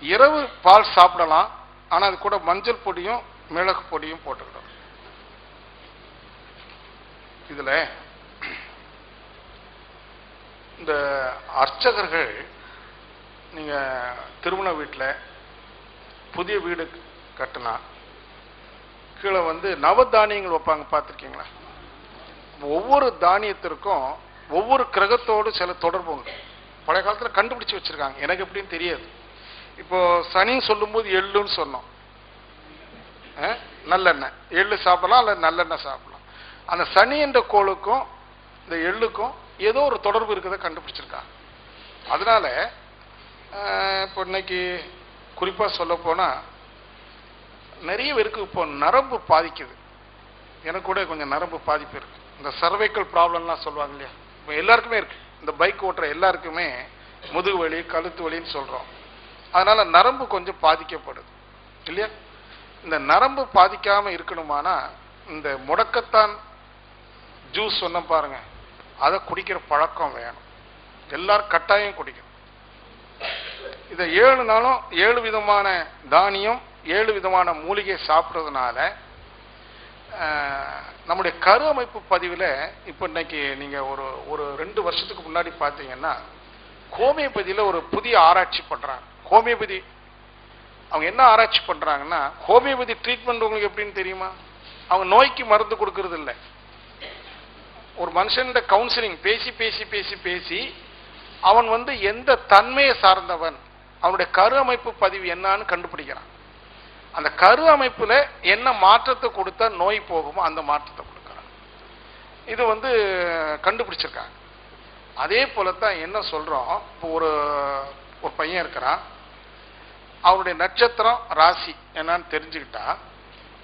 இரவு பால் சாப்பிடலாம், ஆனா அது கூட மஞ்சள் பொடியும் மிளகு பொடியும் போட்டுக்கிடணும். இதுல இந்த அர்ச்சகர்கள், நீங்க திருமண வீட்டில் புதிய வீடு கட்டினா கீழே வந்து நவதானியங்கள் வைப்பாங்க, பார்த்துருக்கீங்களா? ஒவ்வொரு தானியத்திற்கும் ஒவ்வொரு கிரகத்தோடு சில தொடர்பு உண்டு. பழைய காலத்தில் கண்டுபிடிச்சு வச்சிருக்காங்க, எனக்கு எப்படின்னு தெரியாது. இப்போ சனி சொல்லும் போது எள்ளுன்னு சொன்னோம், நல்லெண்ணெய், எள்ளு சாப்பிடலாம் அல்லது நல்லெண்ணெய் சாப்பிடலாம். அந்த சனி என்ற கோளுக்கும் இந்த எள்ளுக்கும் ஏதோ ஒரு தொடர்பு இருக்கிறத கண்டுபிடிச்சிருக்காங்க. அதனால இப்போ இன்னைக்கு குறிப்பா சொல்ல போனா நிறைய பேருக்கு இப்போ நரம்பு பாதிக்குது. எனக்கு கூட கொஞ்சம் நரம்பு பாதிப்பு இருக்கு. இந்த சர்வைக்கல் ப்ராப்ளம்லாம் சொல்லுவாங்க இல்லையா, இப்போ எல்லாருக்குமே இருக்கு. இந்த பைக் ஓட்டுற எல்லாருக்குமே முதுகு வலி, கழுத்து வலின்னு சொல்றோம். அதனால நரம்பு கொஞ்சம் பாதிக்கப்படுது இல்லையா? இந்த நரம்பு பாதிக்காம இருக்கணுமானா இந்த முடக்கத்தான் ஜூஸ் சொன்ன பாருங்க, அதை குடிக்கிற பழக்கம் வேணும். எல்லாரும் கட்டாயம் குடிக்கணும். இதை 7 நாளும் 7 விதமான தானியம், 7 விதமான மூலிகை சாப்பிட்றதுனால நம்முடைய கரு அமைப்பு பதிவில் இப்போ இன்னைக்கு நீங்க ஒரு 2 வருஷத்துக்கு முன்னாடி பார்த்தீங்கன்னா ஹோமியோபதியில் ஒரு புதிய ஆராய்ச்சி பண்றாங்க. ஹோமியோபதி அவங்க என்ன ஆராய்ச்சி பண்றாங்கன்னா, ஹோமியோபதி ட்ரீட்மெண்ட் உங்களுக்கு எப்படின்னு தெரியுமா? அவங்க நோய்க்கு மருந்து கொடுக்கறது இல்லை. ஒரு மனுஷன் கவுன்சிலிங் பேசி பேசி பேசி பேசி அவன் எந்த தன்மையை சார்ந்தவன், அவனுடைய கரு அமைப்பு பதிவு என்னன்னு கண்டுபிடிக்கிறான். அந்த கரு அமைப்புல என்ன மாற்றத்தை கொடுத்தா நோய் போகுமோ அந்த மாற்றத்தை கொடுக்கிறான். இது கண்டுபிடிச்சிருக்காங்க. அதே போலத்தான் என்ன சொல்றோம், இப்போ ஒரு பையன் இருக்கிறான், அவனுடைய நட்சத்திரம் ராசி என்னன்னு தெரிஞ்சுக்கிட்டா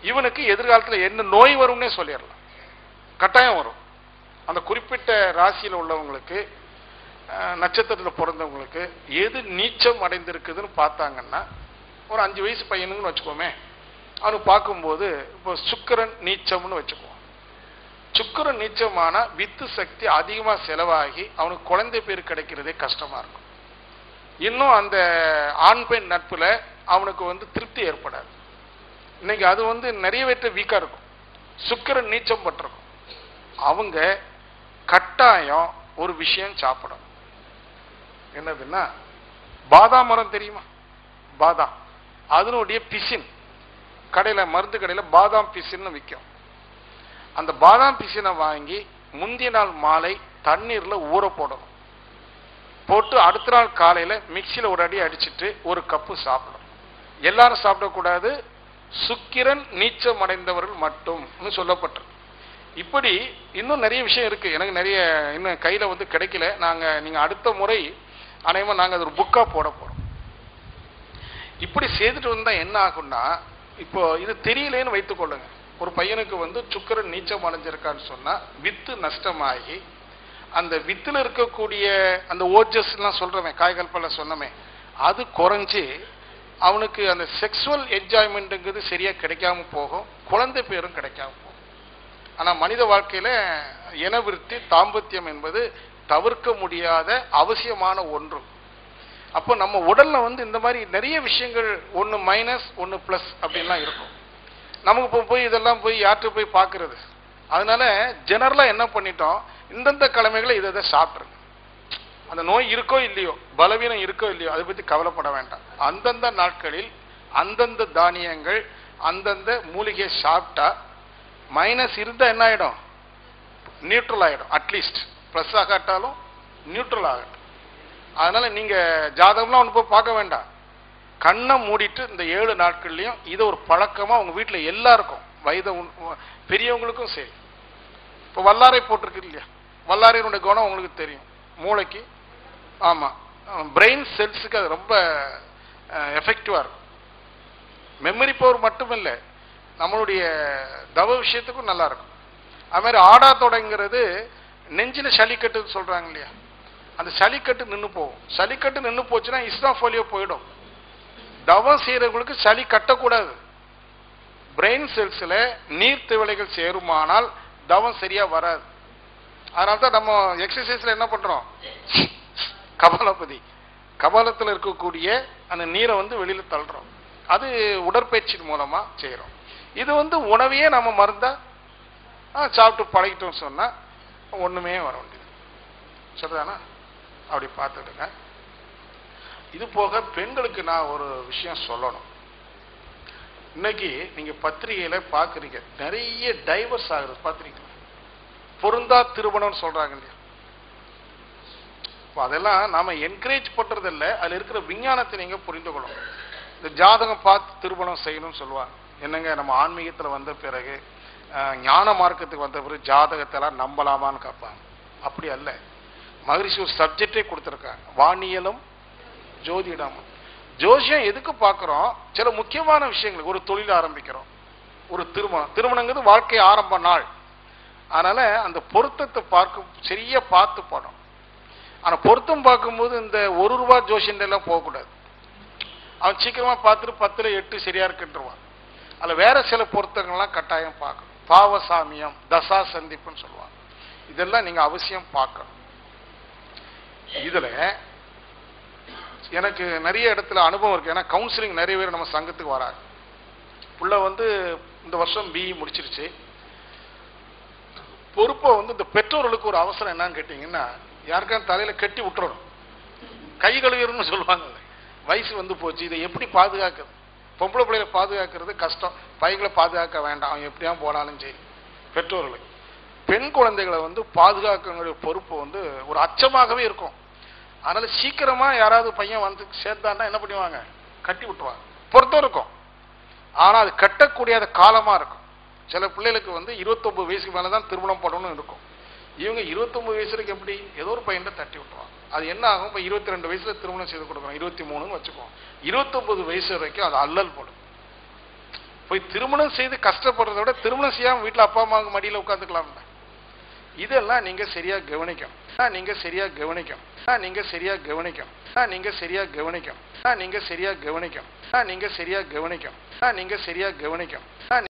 இவனுக்கு எதிர்காலத்தில் என்ன நோய் வரும்னே சொல்லிடலாம். கட்டாயம் வரும். அந்த குறிப்பிட்ட ராசியில் உள்ளவங்களுக்கு, நட்சத்திரத்தில் பிறந்தவங்களுக்கு எது நீச்சம் அடைந்திருக்குதுன்னு பார்த்தாங்கன்னா, ஒரு 5 வயசு பையனுங்கன்னு வச்சுக்கோமே, அவனுக்கு பார்க்கும்போது இப்போ சுக்கிரன் நீச்சம்னு வச்சுக்குவோம். சுக்கிரன் நீச்சமான வித்து சக்தி அதிகமாக செலவாகி அவனுக்கு குழந்தை பேர் கிடைக்கிறதே கஷ்டமா இருக்கும். இன்னும் அந்த ஆண் பெண் நட்புல அவனுக்கு திருப்தி ஏற்படாது. இன்னைக்கு அது நிறைய பேர்ட்ட வீக்கா இருக்கும். சுக்கிரன் நீச்சம் பட்டிருக்கும். அவங்க கட்டாயம் ஒரு விஷயம் சாப்பிடும். என்னதுன்னா, பாதாம் மரம் தெரியுமா? பாதாம், அதனுடைய பிசின் கடையில, மருந்து கடையில பாதாம் பிசின்னு விற்கும். அந்த பாதாம் பிசினை வாங்கி முந்திய நாள் மாலை தண்ணீர்ல ஊற போடணும். போட்டு அடுத்த நாள் காலையில மிக்சியில ஒரு அடி அடிச்சுட்டு ஒரு கப்பு சாப்பிடணும். எல்லாரும் சாப்பிடக்கூடாது, சுக்கிரன் நீச்சம் அடைந்தவர்கள் மட்டும் சொல்லப்பட்டிருக்கு. இப்படி இன்னும் நிறைய விஷயம் இருக்கு. எனக்கு நிறைய இன்னும் கையில கிடைக்கல. நீங்க அடுத்த முறை அனைவரும் நாங்க ஒரு புக்கா போட போறோம். இப்படி செய்துட்டு வந்தா என்ன ஆகும்னா, இப்போ இது தெரியலேன்னு வைத்துக் கொள்ளுங்க. ஒரு பையனுக்கு சுக்கிரன் நீச்சம் அடைஞ்சிருக்கான்னு சொன்னா வித்து நஷ்டமாகி அந்த வித்துல இருக்கக்கூடிய அந்த ஓஜஸ் எல்லாம் சொல்றமே, காய்கல்பல சொன்னமே, அது குறைஞ்சு அவனுக்கு அந்த செக்ஸுவல் என்ஜாய்மெண்ட்ங்கிறது சரியா கிடைக்காம போகும், குழந்தை பேரும் கிடைக்காம போகும். ஆனா மனித வாழ்க்கையில இனவிருத்தி, தாம்பத்தியம் என்பது தவிர்க்க முடியாத அவசியமான ஒன்று. அப்போ நம்ம உடல்ல இந்த மாதிரி நிறைய விஷயங்கள், ஒன்னு மைனஸ் ஒன்னு பிளஸ் அப்படின்லாம் இருக்கும். நமக்கு இப்போ போய் இதெல்லாம் போய் யார்கிட்ட போய் பார்க்கறது? அதனால ஜெனரலா என்ன பண்ணிட்டோம், இந்தந்த கிழமைகளை இதை சாப்பிட்ருங்க. அந்த நோய் இருக்கோ இல்லையோ, பலவீனம் இருக்கோ இல்லையோ, அதை பத்தி கவலைப்பட வேண்டாம். அந்தந்த நாட்களில் அந்தந்த தானியங்கள், அந்தந்த மூலிகையை சாப்பிட்டா மைனஸ் இருந்தா என்ன ஆயிடும்? நியூட்ரல் ஆயிடும். அட்லீஸ்ட் பிளஸ் ஆகாட்டாலும் நியூட்ரல் ஆகட்டும். அதனால நீங்க ஜாதகம்லாம் ஒன்று போய் பார்க்க வேண்டாம். கண்ணை மூடிட்டு இந்த 7 நாட்கள்லயும் இதை ஒரு பழக்கமா உங்க வீட்டுல எல்லாருக்கும், வயது பெரியவங்களுக்கும் சரி. இப்போ வல்லாரை போட்டிருக்கு இல்லையா, வல்லாரையினுடைய குணம் உங்களுக்கு தெரியும். மூளைக்கு, ஆமா, பிரெயின் செல்ஸுக்கு அது ரொம்ப எஃபெக்டிவா இருக்கும். மெமரி பவர் மட்டுமில்ல, நம்மளுடைய தவ விஷயத்துக்கும் நல்லா இருக்கும். அது மாதிரி ஆடாத்தொடைங்கிறது நெஞ்சில சளிக்கட்டுன்னு சொல்றாங்க இல்லையா, அந்த சளிக்கட்டு நின்று போகும். சளிக்கட்டு நின்று போச்சுன்னா இஸ்னாஃபோலியோ போயிடும். தவம் செய்யறவங்களுக்கு சளி கட்டக்கூடாது. பிரெயின் செல்ஸ்ல நீர் திவலைகள் சேருமானால் தவம் சரியா வராது. அதனால்தான் நம்ம எக்ஸசைஸ்ல என்ன பண்றோம், கபாலபதி, கபாலத்தில் இருக்கக்கூடிய அந்த நீரை வெளியில தள்ளுறோம். அது உடற்பயிற்சி மூலமா செய்யறோம். இது உணவையே நம்ம மருந்தா சாப்பிட்டு பழகிட்டோம் சொன்னா ஒண்ணுமே வர வேண்டியது. சரிதானா? அப்படி பார்த்துடுங்க. இது போக பெண்களுக்கு நான் ஒரு விஷயம் சொல்லணும். இன்னைக்கு நீங்க பத்திரிகையில பாக்குறீங்க, நிறைய டைவர்ஸ் ஆகுறது பாத்திரீங்க. பொருந்தா திருமணம் சொல்றாங்க இல்லையா, அதெல்லாம் நாம என்கரேஜ் பண்றது இல்லை, அதுல இருக்கிற விஞ்ஞானத்தை நீங்க புரிந்து கொள்ளணும். இந்த ஜாதகம் பார்த்து திருமணம் செய்யணும்னு சொல்லுவாங்க. என்னங்க, நம்ம ஆன்மீகத்துல வந்த பிறகு, ஞான மார்க்கத்துக்கு வந்த பிறகு ஜாதகத்தை எல்லாம் நம்பலாமான்னு கேட்பாங்க. அப்படி அல்ல. மகரிஷி ஒரு சப்ஜெக்டே கொடுத்துருக்காங்க, வானியலும் ஜோதிடமும். ஜோசியம் எதுக்கு பார்க்கிறோம்? சில முக்கியமான விஷயங்களுக்கு. ஒரு தொழில் ஆரம்பிக்கிறோம், ஒரு திருமணங்கிறது வாழ்க்கை ஆரம்ப நாள். அதனால அந்த பொருத்தத்தை சரியா பார்த்து போனோம். ஆனா பொருத்தம் பார்க்கும்போது இந்த ₹1 ஜோசியம் எல்லாம் போகக்கூடாது. அவன் சீக்கிரமா பார்த்துட்டு 10ல் 8 சரியா இருக்குன்றான். அதுல வேற சில பொருத்தங்கள்லாம் கட்டாயம் பார்க்கணும். பாவசாமியம், தசா சந்திப்புன்னு சொல்லுவாங்க. இதெல்லாம் நீங்க அவசியம் பார்க்கணும். இதுல எனக்கு நிறைய இடத்துல அனுபவம் இருக்கு. ஏன்னா கவுன்சிலிங் நிறைய பேர் நம்ம சங்கத்துக்கு வராங்க. புள்ள இந்த வருஷம் BE முடிச்சிருச்சு. பொறுப்பை வந்து இந்த பெற்றோர்களுக்கு ஒரு அவசரம் என்னன்னு கேட்டீங்கன்னா, யாருக்கான தலையில கட்டி விட்டுறணும், கை கழுவிடணும்னு சொல்லுவாங்க. வயசு வந்து போச்சு, இதை எப்படி பாதுகாக்கிறது? பொம்பளை பிள்ளைகளை பாதுகாக்கிறது கஷ்டம், பையங்களை பாதுகாக்க வேண்டாம், அவன் எப்படியா போனாலும் சரி. பெற்றோர்களுக்கு பெண் குழந்தைகளை வந்து பாதுகாக்கக்கூடிய பொறுப்பு வந்து ஒரு அச்சமாகவே இருக்கும். அதனால சீக்கிரமா யாராவது பையன் வந்து சேர்த்தாண்டா என்ன பண்ணுவாங்க, கட்டி விட்டுருவாங்க. பொறுத்தும் இருக்கும், ஆனா அது கட்டக்கூடிய காலமா இருக்கும். சில பிள்ளைகளுக்கு வந்து 29 வயசுக்கு மேலதான் திருமணம் பண்ணணும்னு இருக்கும். இவங்க 29 வயசுக்கு எப்படி ஏதோ ஒரு பையன் தட்டி விட்டுருவாங்க. அது என்ன ஆகும், இப்ப 22 வயசுல திருமணம் செய்து கொடுக்கணும், 23 வச்சுக்கோம், 29 வயசு வரைக்கும் அது அல்லல் போடும். போய் திருமணம் செய்து கஷ்டப்படுறத விட திருமணம் செய்யாம வீட்டுல அப்பா அம்மாவுக்கு மடியில உட்காந்துக்கலாம். இதெல்லாம் நீங்க சரியா கவனிக்கணும், நீங்க சரியா கவனிக்கணும், நீங்க சரியா கவனிக்கணும், நீங்க சரியா கவனிக்கணும், நீங்க சரியா கவனிக்கணும், நீங்க சரியா கவனிக்கணும், நீங்க சரியா கவனிக்கணும்.